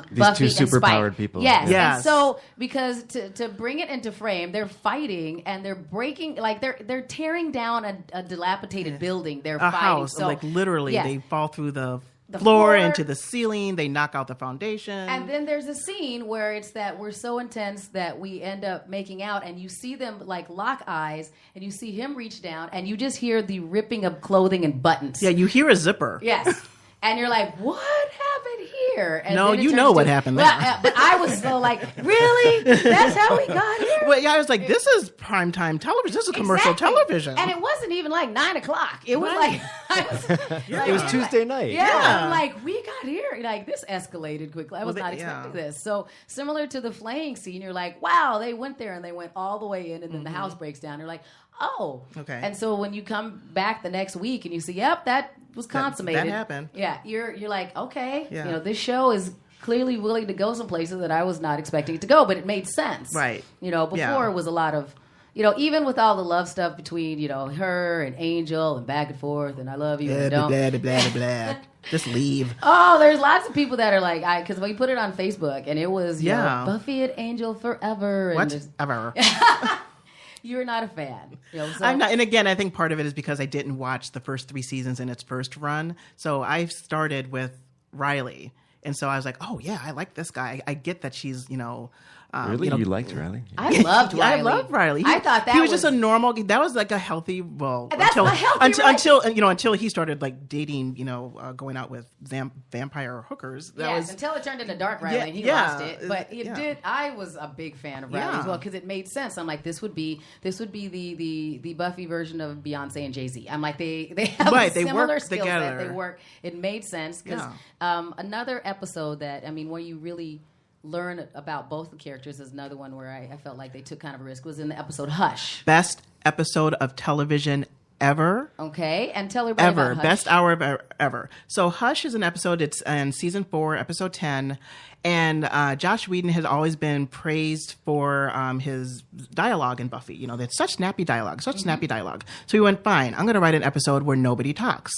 These Buffy two and Spike. superpowered people. Yes. Yes. And so because to bring it into frame, they're fighting and they're breaking, like they're tearing down a dilapidated building. They're A fighting. house. So, like literally, yes. they fall through the The floor floor. into the ceiling. They knock out the foundation. And then there's a scene where it's that we're so intense that we end up making out, and you see them like lock eyes, and you see him reach down, and you just hear the ripping of clothing and buttons. Yeah, you hear a zipper. Yes. And you're like, what happened here? And No, then it you turns know what to- happened Well, there. but I was so like, really? That's how we got here? Well, yeah, I was like, this is primetime television. This is commercial Exactly. television. And it wasn't even like 9 o'clock. It was Right. It was Tuesday night. Yeah, I'm like, we got here. Like, this escalated quickly. I was Well, not expecting this. So, similar to the flaying scene, you're like, wow, they went there and they went all the way in, and then the house breaks down. You're like, oh. Okay. And so when you come back the next week and you see, yep, that was consummated. that happened. Yeah, you're like, okay, Yeah. this show is clearly willing to go some places that I was not expecting it to go, but it made sense. Right. Before Yeah. it was a lot of, even with all the love stuff between, her and Angel and back and forth and I love you Blah, and blah, don't. blah, blah, blah. Just leave. Oh, there's lots of people that are like, because we put it on Facebook and it was, Yeah. Buffy and Angel forever. And What? just- Ever. you're not a fan. So, I'm not, and again, I think part of it is because I didn't watch the first 3 seasons in its first run. So I started with Riley. And so I was like, oh, yeah, I like this guy. I get that she's, Really? You liked Riley? I loved Riley. I loved Riley. I thought that he was just a normal. That was like a healthy. Well, That's a healthy until he started like dating. Going out with vampire hookers. That was until it turned into Dark Riley and he yeah, lost it. But it yeah. did. I was a big fan of Riley as well because it made sense. I'm like, this would be the Buffy version of Beyonce and Jay-Z. I'm like, they have Right, a they similar work skill together. set. They work. It made sense because another episode that where you really learn about both the characters is another one where I felt like they took kind of a risk was in the episode Hush. best episode of television ever. Okay, and tell everybody Ever. about Hush. Best hour of ever. So Hush is an episode, it's in season 4, episode 10. And Josh Whedon has always been praised for his dialogue in Buffy. That's such snappy dialogue, snappy dialogue. So he went, fine, I'm going to write an episode where nobody talks.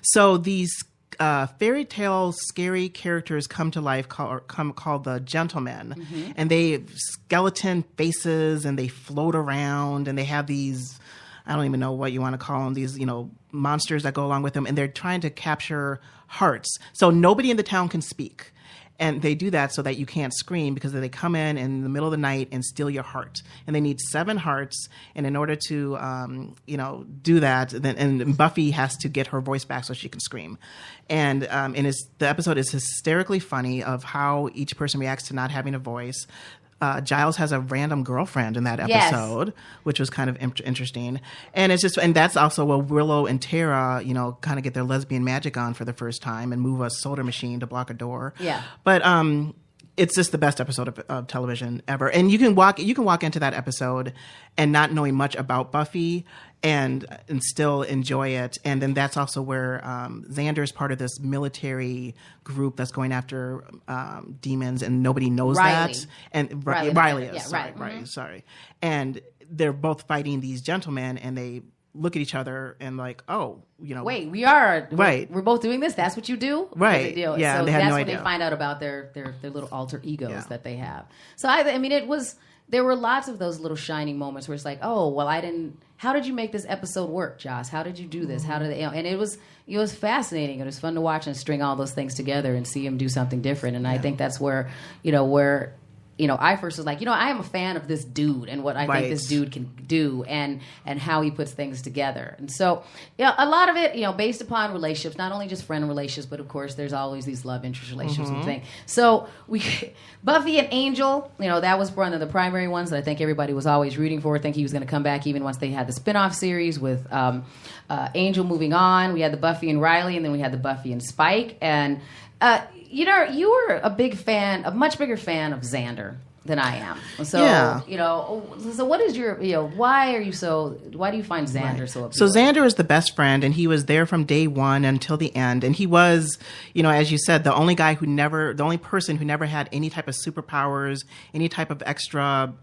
So these fairy tale scary characters come to life called the Gentlemen. And they have skeleton faces and they float around and they have these, I don't even know what you want to call them, these, monsters that go along with them. And they're trying to capture hearts. So nobody in the town can speak. And they do that so that you can't scream because they come in the middle of the night and steal your heart. And they need 7 hearts. And in order to, do that, and Buffy has to get her voice back so she can scream. And the episode is hysterically funny of how each person reacts to not having a voice. Giles has a random girlfriend in that episode, which was kind of interesting. And and that's also where Willow and Tara, kind of get their lesbian magic on for the first time and move a soda machine to block a door. Yeah. But it's just the best episode of television ever. And you can walk into that episode and not knowing much about Buffy and still enjoy it. And then that's also where Xander is part of this military group that's going after demons, and nobody knows Riley. that. And Riley is. yeah, Sorry, right. Riley, sorry. And they're both fighting these gentlemen, and they look at each other and like, oh, wait, we're Right. We're both doing this. That's what you do, Right. Deal. Yeah, So they had that's no when idea. they find out about their little alter egos Yeah. that they have. So it was. There were lots of those little shining moments where it's like, oh, well, I didn't. How did you make this episode work, Joss? How did you do this? How did they? And it was fascinating. It was fun to watch and string all those things together and see him do something different. And I think that's where I first was like, I am a fan of this dude and what I think this dude can do and how he puts things together. And so, a lot of it, based upon relationships, not only just friend relationships, but of course there's always these love interest relationships and things. So Buffy and Angel, that was one of the primary ones that I think everybody was always rooting for. I think he was going to come back even once they had the spinoff series with Angel moving on. We had the Buffy and Riley, and then we had the Buffy and Spike. And you were a much bigger fan of Xander than I am. So, so what is your, why do you find Xander so appealing? So Xander is the best friend, and he was there from day one until the end. And he was, as you said, the only person who never had any type of superpowers, any type of extra,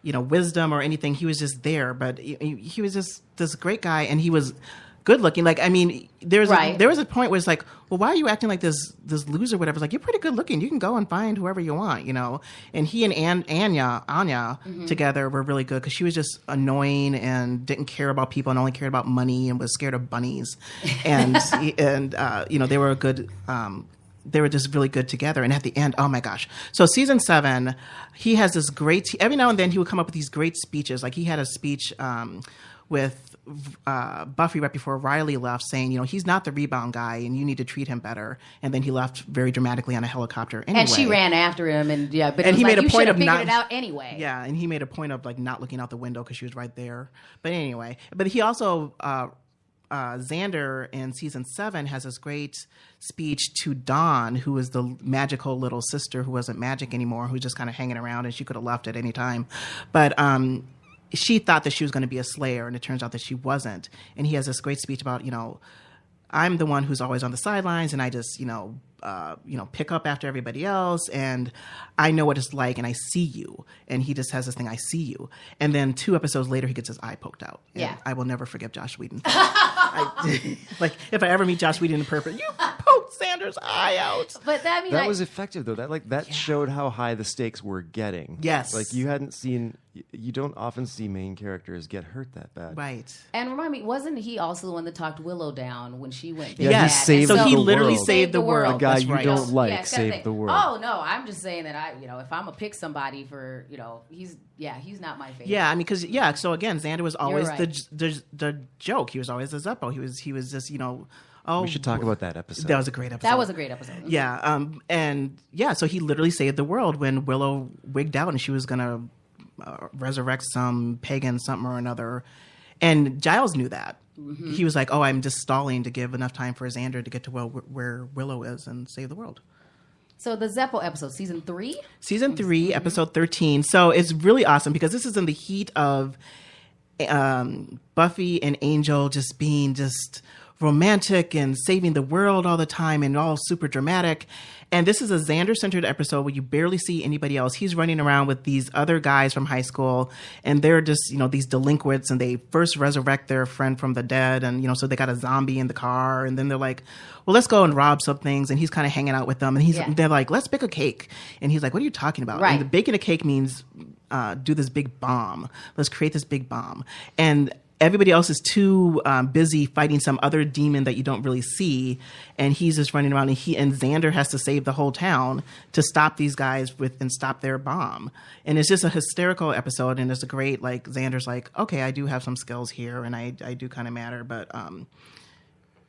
wisdom or anything. He was just there, but he was just this great guy, and he was good looking. Like, I mean, there was a point where it's like, well, why are you acting like this loser, whatever? It's like, you're pretty good looking. You can go and find whoever you want, And he and Anya together were really good because she was just annoying and didn't care about people and only cared about money and was scared of bunnies. And they were a good. They were just really good together. And at the end, oh my gosh. So season 7, he has this great, every now and then he would come up with these great speeches. Like he had a speech with Buffy right before Riley left saying, he's not the rebound guy and you need to treat him better. And then he left very dramatically on a helicopter anyway. And she ran after him but he made a point of not figured it out anyway. Yeah, and he made a point of like not looking out the window because she was right there. But anyway, but he also Xander in season 7 has this great speech to Dawn, who is the magical little sister who wasn't magic anymore, who's just kind of hanging around and she could have left at any time. But she thought that she was going to be a slayer, and it turns out that she wasn't. And he has this great speech about, I'm the one who's always on the sidelines, and I just, pick up after everybody else, and I know what it's like, and I see you. And he just has this thing, I see you. And then 2 episodes later, he gets his eye poked out. And I will never forgive Joss Whedon. Like, if I ever meet Joss Whedon in person, you poked Xander's eye out. But that was effective, though. That showed how high the stakes were getting. Yes. Like, you don't often see main characters get hurt that bad. Right. And remind me, wasn't he also the one that talked Willow down when she went big? Yeah, he saved the world. So he literally saved the world. The guy you don't like saved the world. Oh, no, I'm just saying that if I'm going to pick somebody for, he's not my favorite. Yeah, I mean, because, so again, Xander was always the joke. He was always the Zeppo. He was just, we should talk about that episode. That was a great episode. That was a great episode. Yeah, so he literally saved the world when Willow wigged out and she was going to resurrect some pagan something or another. And Giles knew that. Mm-hmm. He was like, I'm just stalling to give enough time for Xander to get to where Willow is and save the world. So the Zeppo episode, season 3? Season 3, episode 13. So it's really awesome because this is in the heat of Buffy and Angel just being just romantic and saving the world all the time and all super dramatic. And this is a Xander-centered episode where you barely see anybody else. He's running around with these other guys from high school, and they're just, these delinquents, and they first resurrect their friend from the dead, and, so they got a zombie in the car, and then they're like, well, let's go and rob some things, and he's kind of hanging out with them, and they're like, let's bake a cake. And he's like, what are you talking about? Right. And the baking a cake means do this big bomb. Let's create this big bomb. And everybody else is too busy fighting some other demon that you don't really see, and he's just running around. And Xander has to save the whole town to stop these guys and stop their bomb. And it's just a hysterical episode, and it's a great Xander's like, okay, I do have some skills here, and I do kind of matter, but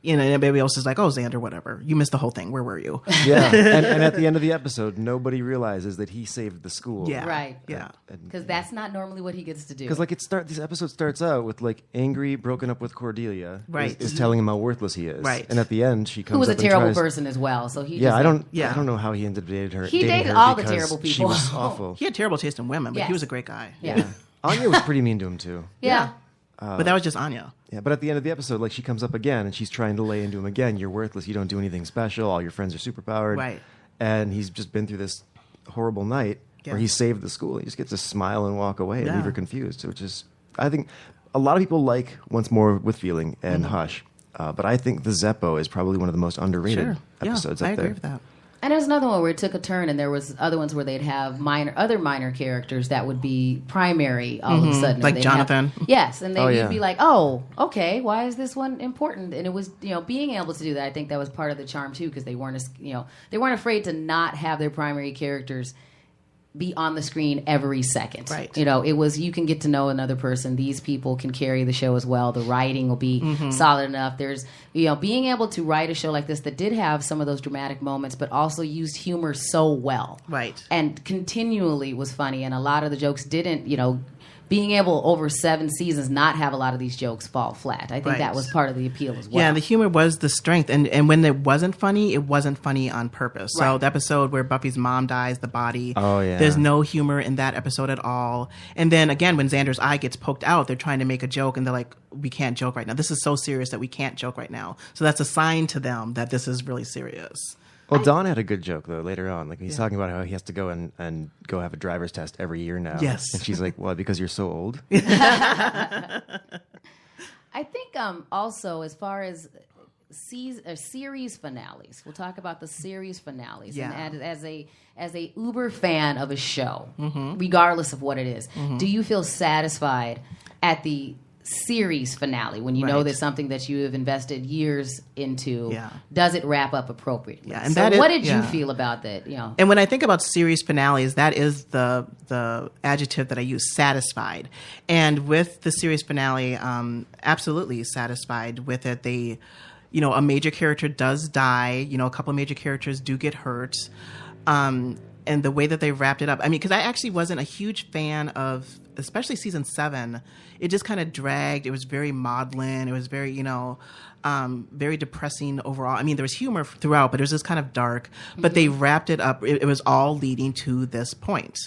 and everybody else is like, oh, Xander, whatever. You missed the whole thing. Where were you? Yeah. and at the end of the episode, nobody realizes that he saved the school. Yeah. Right. Yeah. Because that's not normally what he gets to do. Because this episode starts out with angry, broken up with Cordelia. Right. Is telling him how worthless he is. Right. And at the end, she comes who was up a terrible and tries, person as well. So he. Yeah, I don't know how he ended up dating her. He dated her all the because terrible people. She was awful. He had terrible taste in women, but Yes. he was a great guy. Yeah. Anya was pretty mean to him too. Yeah. But that was just Anya. Yeah, but at the end of the episode, she comes up again and she's trying to lay into him again. You're worthless. You don't do anything special. All your friends are superpowered. Right. And he's just been through this horrible night where he saved the school. He just gets to smile and walk away and leave her confused, which is, I think, a lot of people like Once More with Feeling and Hush. But I think the Zeppo is probably one of the most underrated episodes up there. I agree with that. And there's another one where it took a turn, and there was other ones where they'd have other minor characters that would be primary all of a sudden. Like Jonathan. Yes, and you'd be like, oh, okay, why is this one important? And it was, being able to do that, I think that was part of the charm too, because they weren't afraid to not have their primary characters be on the screen every second. Right. You know, it was, you can get to know another person. These people can carry the show as well. The writing will be solid enough. There's, you know, being able to write a show like this that did have some of those dramatic moments, but also used humor so well. Right. And continually was funny. And a lot of the jokes didn't, you know, being able over 7 seasons not have a lot of these jokes fall flat. I think that was part of the appeal as well. Yeah, the humor was the strength. And when it wasn't funny on purpose. So Right. the episode where Buffy's mom dies, the body, Oh, yeah. there's no humor in that episode at all. And then again, when Xander's eye gets poked out, they're trying to make a joke and they're like, we can't joke right now. This is so serious that we can't joke right now. So that's a sign to them that this is really serious. Well, Don had a good joke though later on. Like he's talking about how he has to go and go have a driver's test every year now. Yes. And she's like, "Well, because you're so old." I think also as far as series finales, we'll talk about the series finales. Yeah. And as a uber fan of a show, regardless of what it is, do you feel satisfied at the series finale when you know Right. that something that you have invested years into Yeah. does it wrap up appropriately? Yeah, and so that is- what did you yeah. feel about that? You know, And when I think about series finales, that is the adjective that I use, satisfied. And with the series finale, absolutely satisfied with it. They, you know, a major character does die. You know, a couple of major characters do get hurt. And the way that they wrapped it up, I mean, because I actually wasn't a huge fan of, especially season 7. It just kind of dragged. It was very maudlin. It was very, you know, very depressing overall. I mean, there was humor throughout, but it was just kind of dark. But they wrapped it up. It was all leading to this point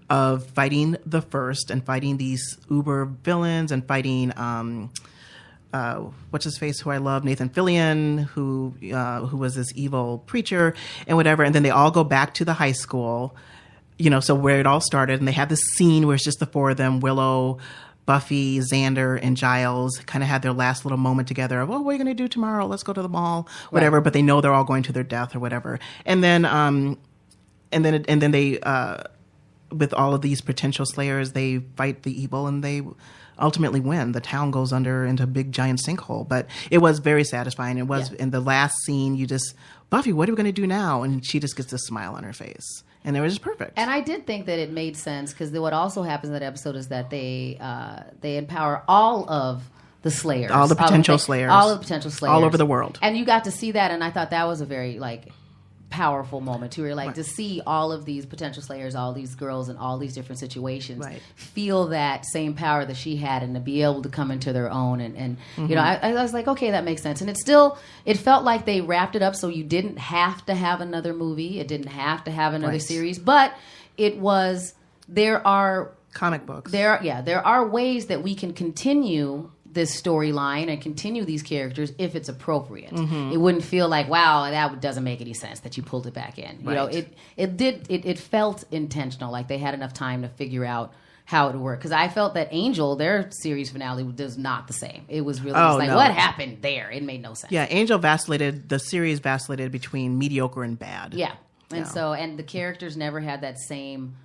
of fighting the First and fighting these uber villains and fighting what's his face, who I love, Nathan Fillion, who was this evil preacher and whatever. And then they all go back to the high school, you know, so where it all started. And they have this scene where it's just the 4 of them, Willow, Buffy, Xander, and Giles they kind of had their last little moment together of, oh, what are you going to do tomorrow? Let's go to the mall, whatever. Right. But they know they're all going to their death or whatever. And then they, with all of these potential slayers, they fight the evil and they ultimately win. The town goes into a big giant sinkhole. But it was very satisfying. It was in the last scene, you just, Buffy, what are we going to do now? And she just gets this smile on her face. And it was just perfect. And I did think that it made sense because what also happens in that episode is that they empower all of the slayers. All the potential slayers. All of the potential slayers. All over the world. And you got to see that, and I thought that was a very, powerful moment to where to see all of these potential slayers, all these girls in all these different situations feel that same power that she had and to be able to come into their own and you know, I was like, okay, that makes sense. And it felt like they wrapped it up so you didn't have to have another movie, it didn't have to have another series, but it was, there are comic books, there are ways that we can continue this storyline and continue these characters if it's appropriate. It wouldn't feel like, wow, that doesn't make any sense that you pulled it back in. You know, it felt intentional, like they had enough time to figure out how it would work. Because I felt that Angel, their series finale was not the same. It was really what happened there? It made no sense. Yeah, Angel the series vacillated between mediocre and bad. Yeah. And the characters never had that same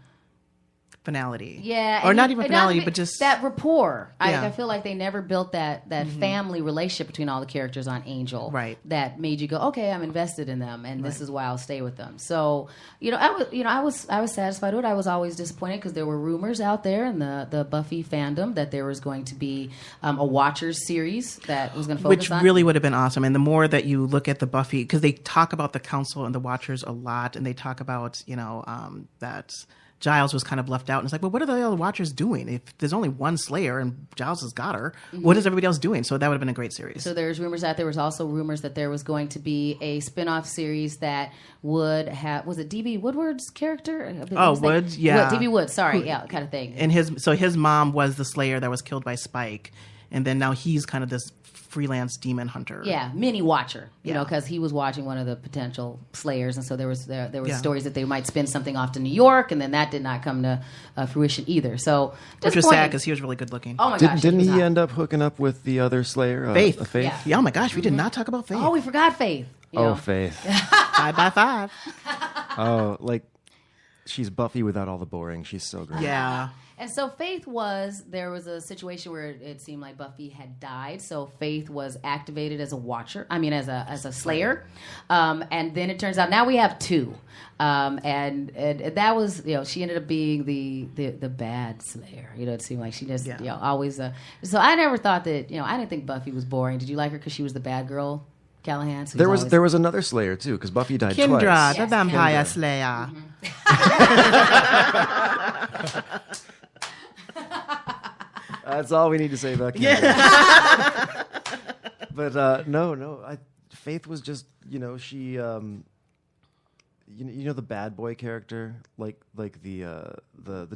finality. Yeah. Or not even finality, but just that rapport. Yeah. I feel like they never built that family relationship between all the characters on Angel. Right. That made you go, okay, I'm invested in them and this is why I'll stay with them. So, I was satisfied with it. I was always disappointed because there were rumors out there in the Buffy fandom that there was going to be a Watchers series that was going to focus on. Which really would have been awesome. And the more that you look at the Buffy, because they talk about the Council and the Watchers a lot, and they talk about, that Giles was kind of left out. And it's like, well, what are the other Watchers doing? If there's only one Slayer and Giles has got her, what is everybody else doing? So that would have been a great series. So there's rumors that there was also rumors that there was going to be a spin-off series that would have, was it D.B. Woodward's character? Woods, yeah. D.B. Woods, sorry, kind of thing. And his mom was the Slayer that was killed by Spike. And then now he's kind of this freelance demon hunter. Yeah, mini watcher, you know, because he was watching one of the potential slayers, and so there were stories that they might spin something off to New York, and then that did not come to fruition either. So, which was sad because he was really good looking. Oh my gosh, didn't he end up hooking up with the other Slayer, Faith? Faith? Yeah. Oh my gosh, we did not talk about Faith. Oh, we forgot Faith. Faith. 5 by 5. Oh, she's Buffy without all the boring. She's so great. Yeah. And so there was a situation where it seemed like Buffy had died. So Faith was activated as a watcher. I mean, as a slayer. And then it turns out now we have 2. And that was, she ended up being the bad Slayer. It seemed like she just, always. So I never thought that, I didn't think Buffy was boring. Did you like her because she was the bad girl, Callahan? So there was another Slayer too, because Buffy died Kendra, twice. the vampire Slayer. That's all we need to say about Kendra. But no, Faith was just, she, the bad boy character, like the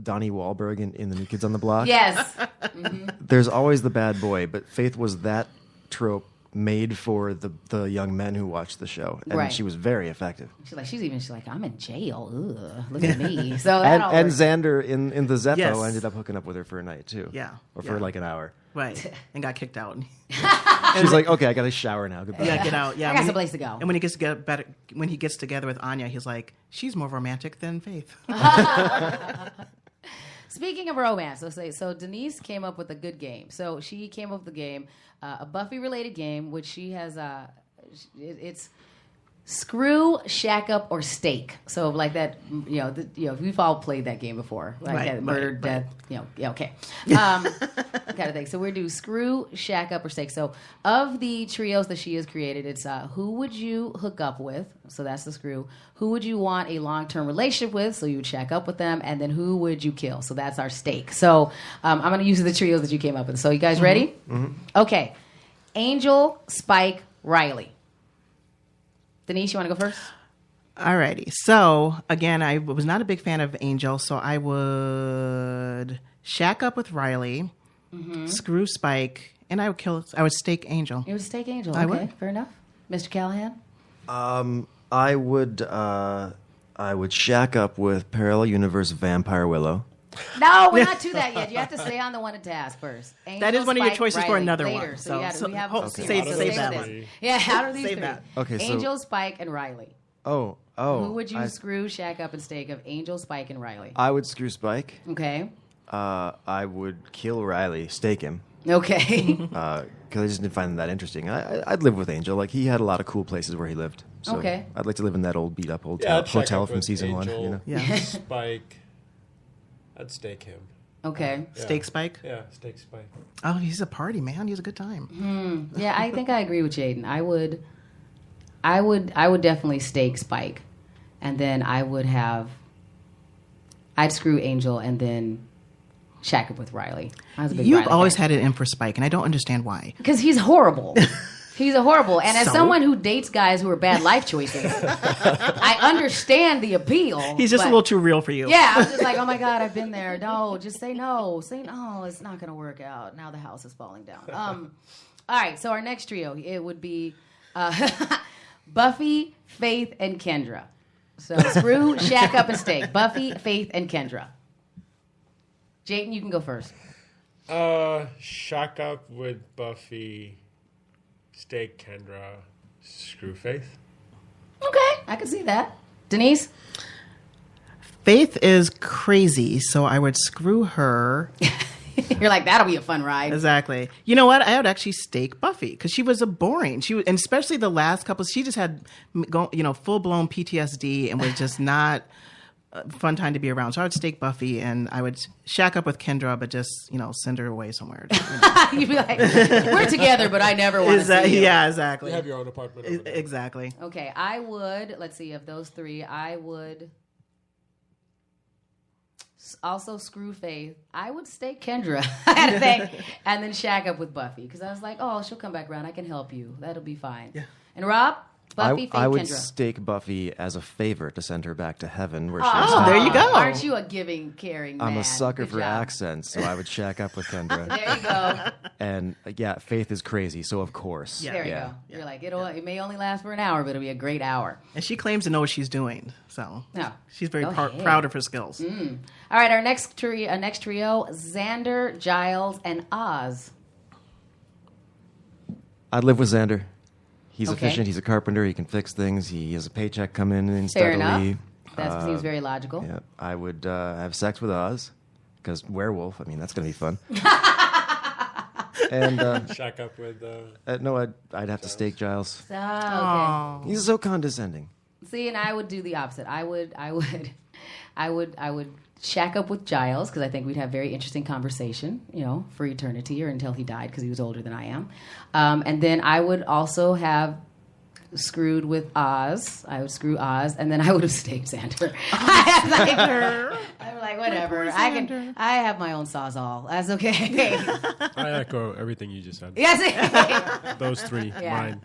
Donnie Wahlberg in the New Kids on the Block. Yes. Mm-hmm. There's always the bad boy, but Faith was that trope made for the young men who watched the show, and she was very effective. She's like, I'm in jail. Ugh, look at me. So and Xander in the Zeppo ended up hooking up with her for a night too. Yeah, for like an hour. Right, and got kicked out. She's like, okay, I got to shower now. Goodbye. Yeah, get out. Yeah, I got some place to go. And when he gets together with Anya, he's like, she's more romantic than Faith. Speaking of romance, so Denise came up with a good game. So she came up with a game, a Buffy-related game, which she has. It's Screw, Shack Up, or Steak. So like that, we've all played that game before, like that murder, death. Okay, kind of thing. So we're gonna do Screw, Shack Up, or Steak. So of the trios that she has created, it's who would you hook up with? So that's the Screw. Who would you want a long-term relationship with? So you would shack up with them, and then who would you kill? So that's our Steak. So I'm gonna use the trios that you came up with. So you guys ready? Mm-hmm. Okay, Angel, Spike, Riley. Denise, you want to go first? Alrighty. So, again, I was not a big fan of Angel, so I would shack up with Riley, screw Spike, and I would stake Angel. You would stake Angel. I Okay, would. fair enough. Mr. Callahan? I would shack up with Parallel Universe Vampire Willow. No, we're not to that yet. You have to stay on the one to task first. Angel, That is one of your Spike, choices for Riley, another later. one. So we have save that one. Yeah, out of these Save three. that. Okay, so- Angel, Spike, and Riley. Oh. Who would you screw, shack up, and stake of Angel, Spike, and Riley? I would screw Spike. Okay. I would kill Riley, stake him. Okay. Because I just didn't find him that interesting. I'd live with Angel. Like, he had a lot of cool places where he lived. So Okay. I'd like to live in that old beat-up I'd shack hotel up from with season Angel, 1. Yeah. Spike. I'd stake him. Okay. Yeah. Stake Spike? Yeah, stake Spike. Oh, he's a party, man. He's a good time. Yeah, I think I agree with Jaden. I would definitely stake Spike, and then I'd screw Angel, and then shack up with Riley. I was a big You've Riley always fan. had it in for Spike, and I don't understand why. Because he's horrible. He's a horrible. And as So? someone who dates guys who are bad life choices, I understand the appeal. He's just a but- little too real for you. Yeah, I was just like, oh my God, I've been there. No, just say no. Say no. It's not going to work out. Now the house is falling down. All right, so our next trio, it would be Buffy, Faith, and Kendra. So screw, shack up, and stake. Buffy, Faith, and Kendra. Jayden, you can go first. Shack up with Buffy, stake Kendra, screw Faith. Okay, I can see that. Denise? Faith is crazy, so I would screw her. You're like, that'll be a fun ride. Exactly. You know what? I would actually stake Buffy because she was a boring. And especially the last couple. She just had, full blown PTSD and was just not a fun time to be around. So I would stake Buffy and I would shack up with Kendra, but just send her away somewhere. You'd be like, we're together, but I never want to see you. Yeah, exactly. You have your own apartment over there. Exactly. Okay, I would, let's see, of those three, I would also screw Faith. I would stake Kendra, I think, and then shack up with Buffy. Because I was like, oh, she'll come back around. I can help you. That'll be fine. Yeah. And Rob? Buffy, Faith, I would Kendra. stake Buffy as a favor to send her back to heaven where she Oh, is. there you go. Aren't you a giving, caring man? I'm a sucker Good for job. accents, so I would shack up with Kendra. There you go. And yeah, Faith is crazy, so of course. There you go. You're like, it may only last for an hour, but it'll be a great hour. And she claims to know what she's doing. So No. she's very Go ahead. proud of her skills. All right, our next trio, Xander, Giles, and Oz. I'd live with Xander. He's Okay. efficient. He's a carpenter. He can fix things. He has a paycheck come in Fair steadily. enough. That seems very logical. Yeah, I would have sex with Oz because werewolf. I mean, that's going to be fun. And Shack up with. no, I'd have to stake Giles. Oh, okay. He's so condescending. See, and I would do the opposite. I would shack up with Giles because I think we'd have very interesting conversation, for eternity or until he died because he was older than I am. And then I would also have screwed with Oz. I would screw Oz, and then I would have staked Xander. I'm like, whatever. I have my own sawzall. That's okay. I echo everything you just said. Yes. Those three, mine.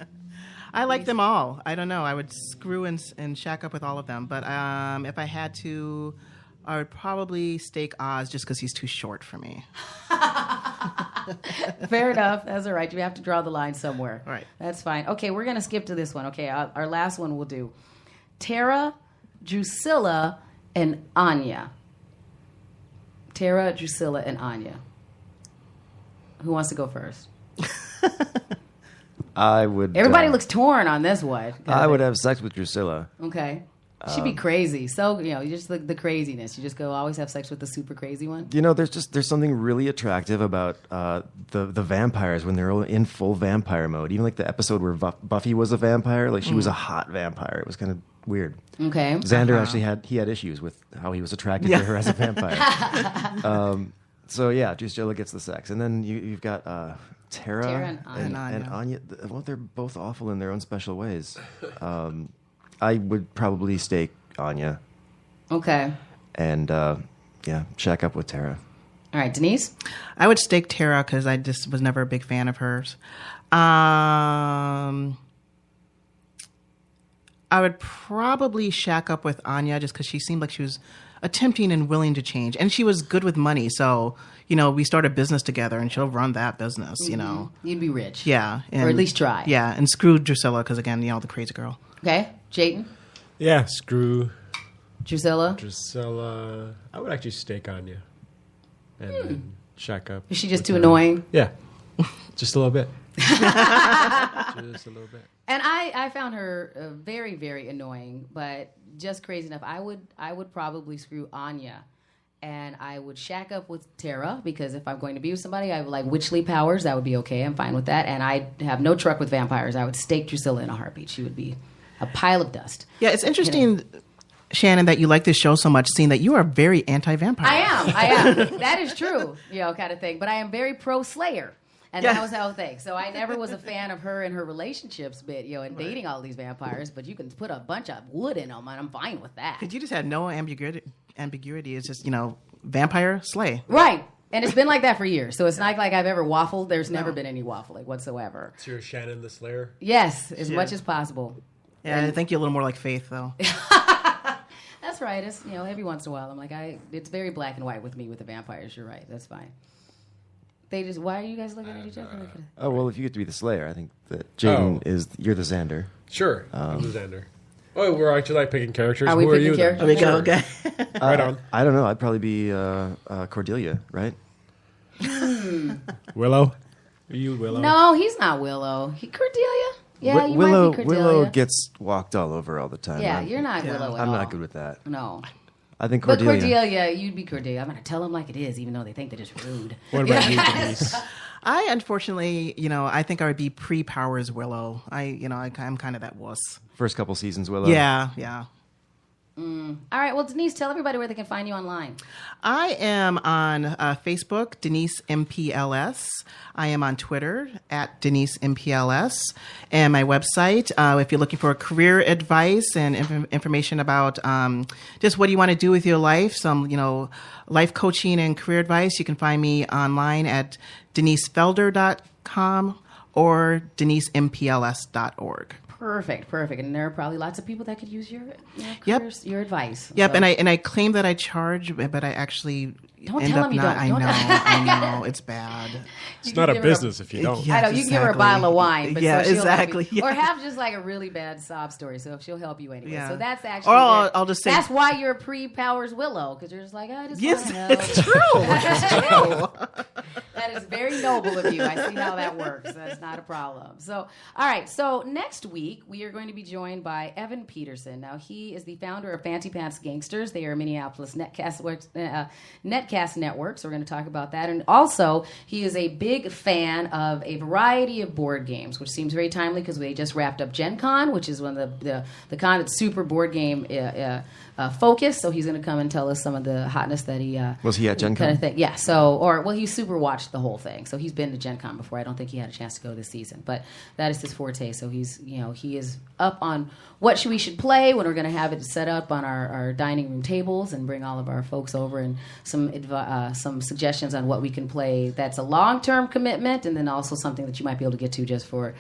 I like them all. I don't know. I would screw and shack up with all of them. But if I had to, I would probably stake Oz just because he's too short for me. Fair enough. That's all right. You have to draw the line somewhere. All right. That's fine. Okay, we're going to skip to this one. Okay, our last one we'll do. Tara, Drusilla, and Anya. Tara, Drusilla, and Anya. Who wants to go first? I would. Everybody looks torn on this one. I would have sex with Drusilla. Okay. She'd be crazy. So, you just the craziness. You just go always have sex with the super crazy one. There's something really attractive about the vampires when they're in full vampire mode. Even like the episode where Buffy was a vampire, like she was a hot vampire. It was kind of weird. Okay. Xander actually had issues with how he was attracted to her as a vampire. So yeah, Drusilla gets the sex, and then you've got Tara and Anya. Well, they're both awful in their own special ways. I would probably stake Anya. Okay. And, shack up with Tara. All right, Denise? I would stake Tara because I just was never a big fan of hers. I would probably shack up with Anya just because she seemed like she was attempting and willing to change. And she was good with money. So, we start a business together and she'll run that business, You'd be rich. Yeah. Or at least try. Yeah. And screw Drusilla because, again, the crazy girl. Okay. Jayden? Yeah, screw Drusilla. I would actually stake Anya and then shack up. Is she just too annoying? Yeah, just a little bit. Just a little bit. And I found her very, very annoying, but just crazy enough. I would probably screw Anya, and I would shack up with Tara because if I'm going to be with somebody, I would like witchly powers. That would be okay. I'm fine with that. And I have no truck with vampires. I would stake Drusilla in a heartbeat. She would be a pile of dust. Yeah, it's interesting, Shannon, that you like this show so much, seeing that you are very anti-vampire. I am. That is true, kind of thing. But I am very pro-Slayer. And that was the whole thing. So I never was a fan of her and her relationships bit, and dating all these vampires. But you can put a bunch of wood in them, and I'm fine with that. Because you just had no ambiguity. It's just, vampire, slay. Right. And it's been like that for years. So it's not like I've ever waffled. There's never been any waffling whatsoever. So you're Shannon the Slayer? Yes, as much as possible. Yeah, I think you're a little more like Faith, though. That's right. It's, every once in a while, I'm like, it's very black and white with me with the vampires. You're right. That's fine. Why are you guys looking at each other? Oh, well, if you get to be the Slayer, I think that Jayden you're the Xander. Sure, I'm the Xander. Oh, we're actually like picking characters. Are we picking characters? We go, okay. Right on. I don't know. I'd probably be Cordelia, right? Willow? Are you Willow? No, he's not Willow. Cordelia? Yeah, you might be Cordelia. Willow gets walked all over all the time. Yeah, you're not Willow at all. I'm not good with that. No. I think Cordelia. But Cordelia, you'd be Cordelia. I'm going to tell them like it is, even though they think they're just rude. What about you, Denise? I, unfortunately, I think I would be pre-Powers Willow. I'm kind of that wuss. First couple seasons, Willow. Yeah. All right, well, Denise, tell everybody where they can find you online. I am on Facebook, Denise MPLS. I am on Twitter, at Denise MPLS. And my website, if you're looking for career advice and information about just what do you want to do with your life, some, life coaching and career advice, you can find me online at denisefelder.com or denisempls.org. Perfect. And there are probably lots of people that could use your advice. Yep, so. and I claim that I charge, but I actually don't end tell up them you not. don't. I know, it's bad. It's not a business if you don't. Yes, I know, you can give her a bottle of wine. But yeah, so exactly. Yeah. Or have just like a really bad sob story, so she'll help you anyway. Yeah. So that's actually. Or I'll just say that's why you're pre-Powers Willow, because you're just like, I just yes, want to help. it's true. It's true. That is very noble of you. I see how that works. That's not a problem. So, all right. So next week, we are going to be joined by Evan Peterson. Now, he is the founder of Fancy Pants Gangsters. They are Minneapolis Netcast Network. So we're going to talk about that. And also, he is a big fan of a variety of board games, which seems very timely because we just wrapped up Gen Con, which is one of the con that's super board game focused. So he's going to come and tell us some of the hotness that he was he at Gen Con? Kind of thing. Yeah. So he super watched the whole thing. So he's been to Gen Con before. I don't think he had a chance to go this season, but that is his forte. So he is up on what we should play when we're going to have it set up on our dining room tables and bring all of our folks over and some suggestions on what we can play. That's a long-term commitment, and then also something that you might be able to get to just for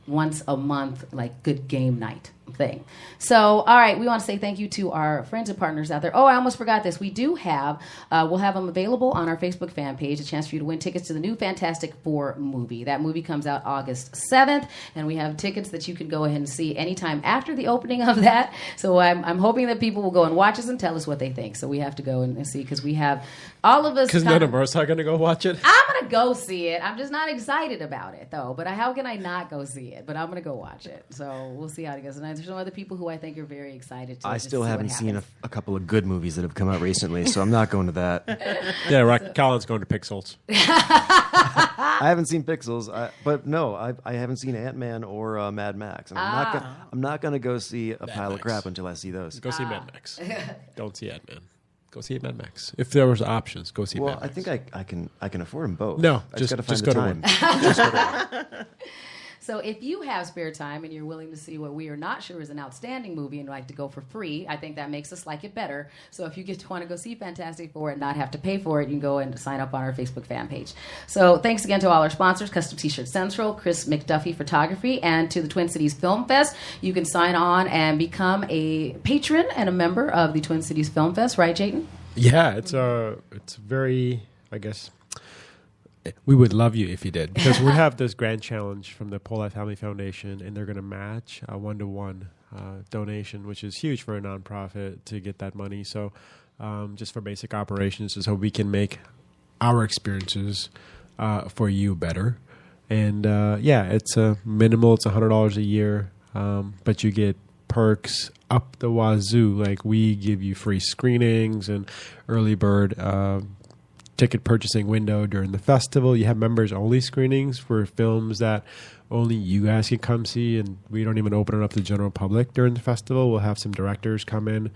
once a month, like good game night thing. So, all right, we want to say thank you to our friends and partners out there. Oh, I almost forgot this. We do have, we'll have them available on our Facebook fan page, a chance for you to win tickets to the new Fantastic Four movie. That movie comes out August 7th, and we have tickets that you can go ahead and see anytime after the opening of that. So I'm hoping that people will go and watch us and tell us what they think. So we have to go and see, because we have all of us. Because none of us are going to go watch it. I'm going to go see it. I'm just not excited about it, though. But how can I not go see it? But I'm going to go watch it. So we'll see how it goes. And there's some other people who I think are very excited to. I still haven't seen a couple of good movies that have come out recently, so I'm not going to that. Yeah, Colin's going to Pixels. I haven't seen Pixels, but no, I haven't seen Ant-Man or Mad Max. And I'm not going to go see a pile of crap until I see those. Go see Mad Max. Don't see Ant-Man. Go see Mad Max. If there was options, go see Mad Max. I think I can afford them both. No, I just got to find just the go time. Just go to one. So if you have spare time and you're willing to see what we are not sure is an outstanding movie and like to go for free, I think that makes us like it better. So if you want to go see Fantastic Four and not have to pay for it, you can go and sign up on our Facebook fan page. So thanks again to all our sponsors, Custom T-Shirt Central, Chris McDuffie Photography, and to the Twin Cities Film Fest. You can sign on and become a patron and a member of the Twin Cities Film Fest, right, Jayden? Yeah, it's very, I guess. We would love you if you did, because we have this grand challenge from the Polite Family Foundation, and they're going to match a 1-to-1 donation, which is huge for a nonprofit to get that money. So just for basic operations, so we can make our experiences for you better. And it's minimal. It's $100 a year, but you get perks up the wazoo. Like, we give you free screenings and early bird ticket purchasing window during the festival. You have members only screenings for films that only you guys can come see, and we don't even open it up to the general public during the festival. We'll have some directors come in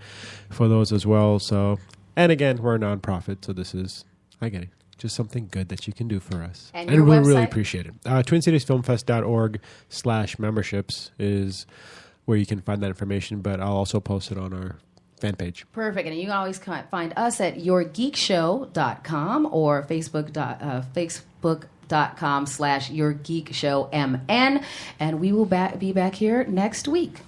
for those as well. So, and again, we're a nonprofit, so this is, I get it, just something good that you can do for us. And we'll really appreciate it. TwinCitiesFilmFest.org/memberships is where you can find that information, but I'll also post it on our fan page. Perfect. And you can always find us at yourgeekshow.com or facebook.com/yourgeekshowmn. And we will be back here next week.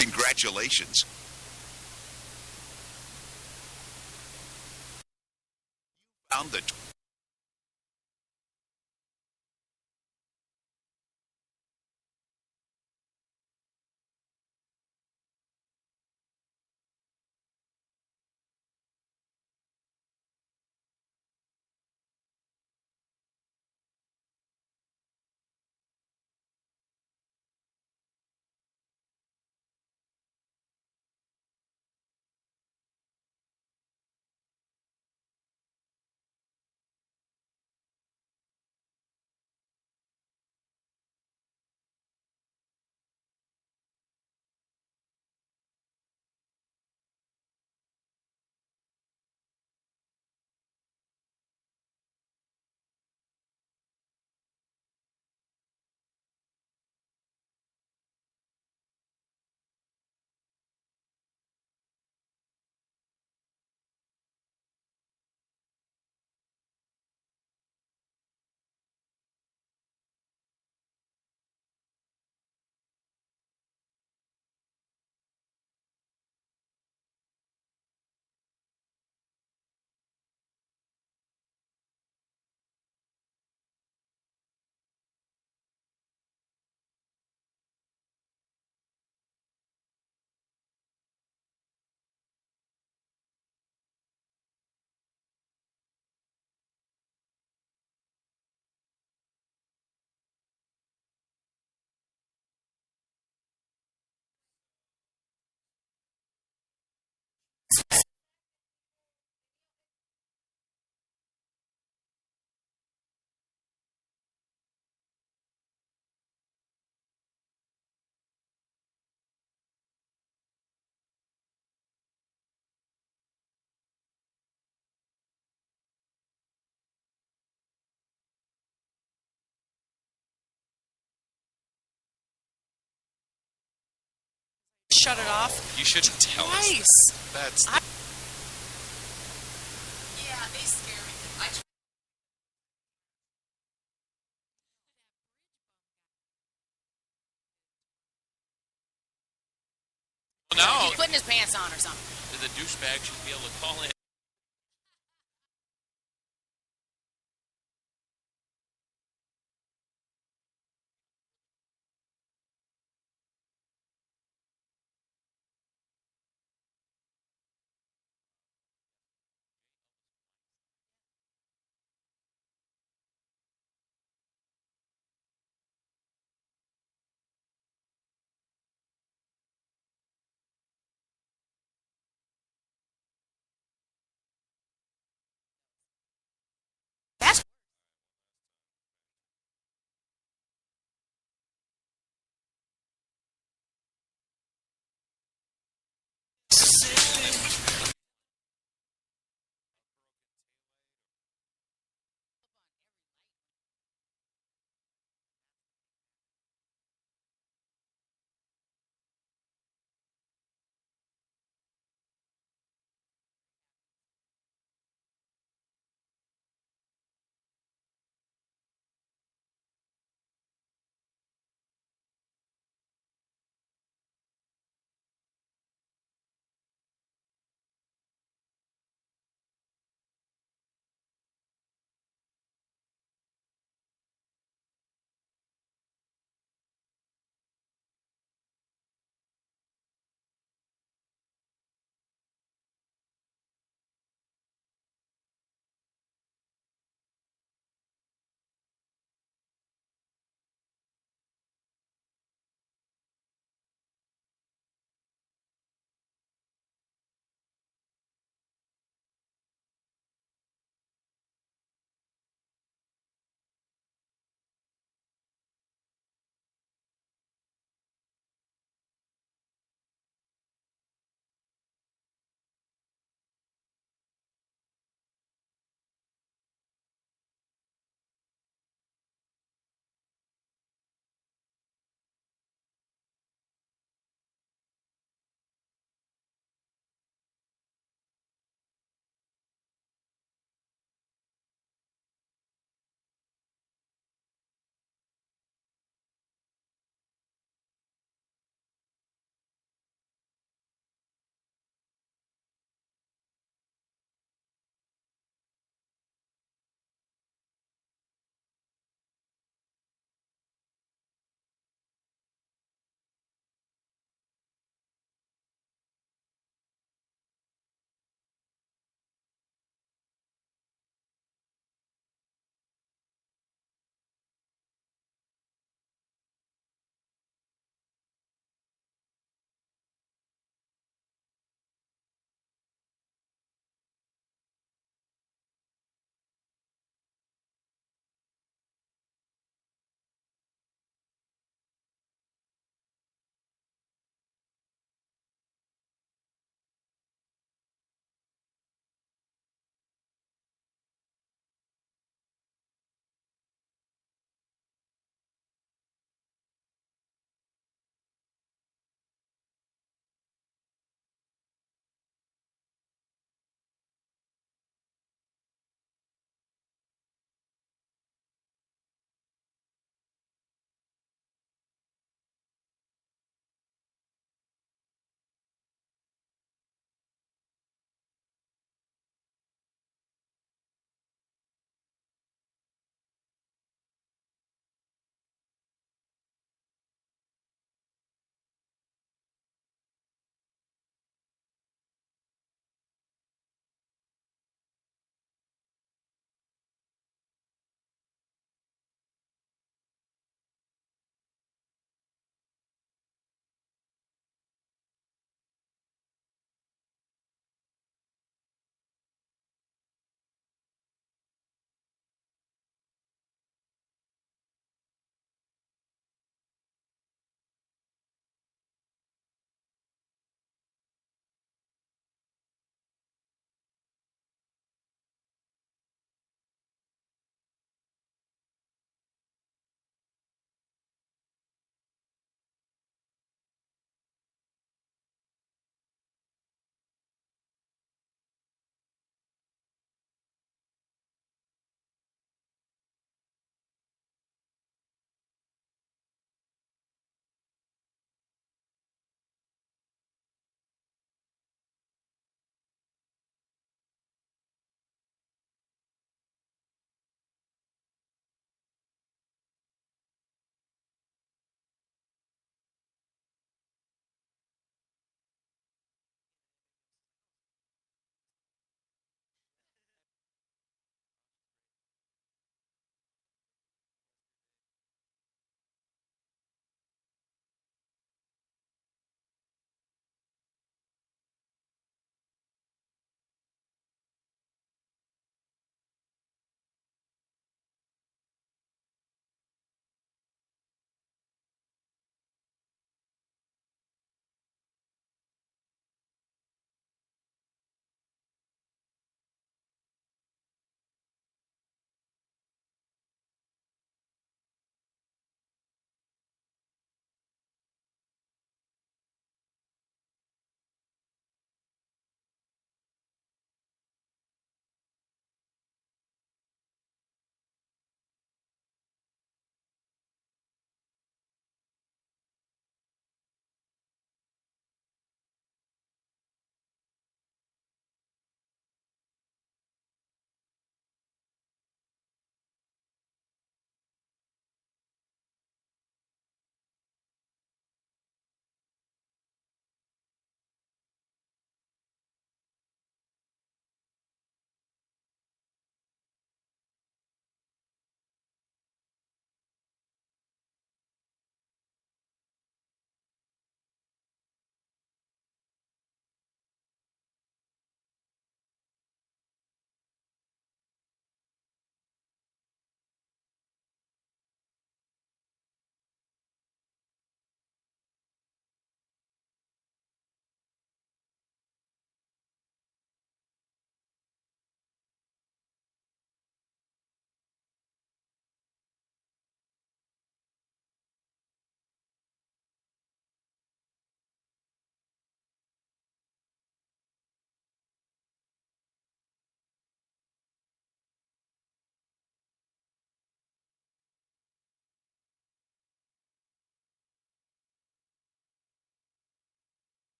Congratulations. Found the Shut it off. You shouldn't tell us. Twice. That's. Yeah, they scare me. Well, now He's putting his pants on or something. the douchebag should be able to call in.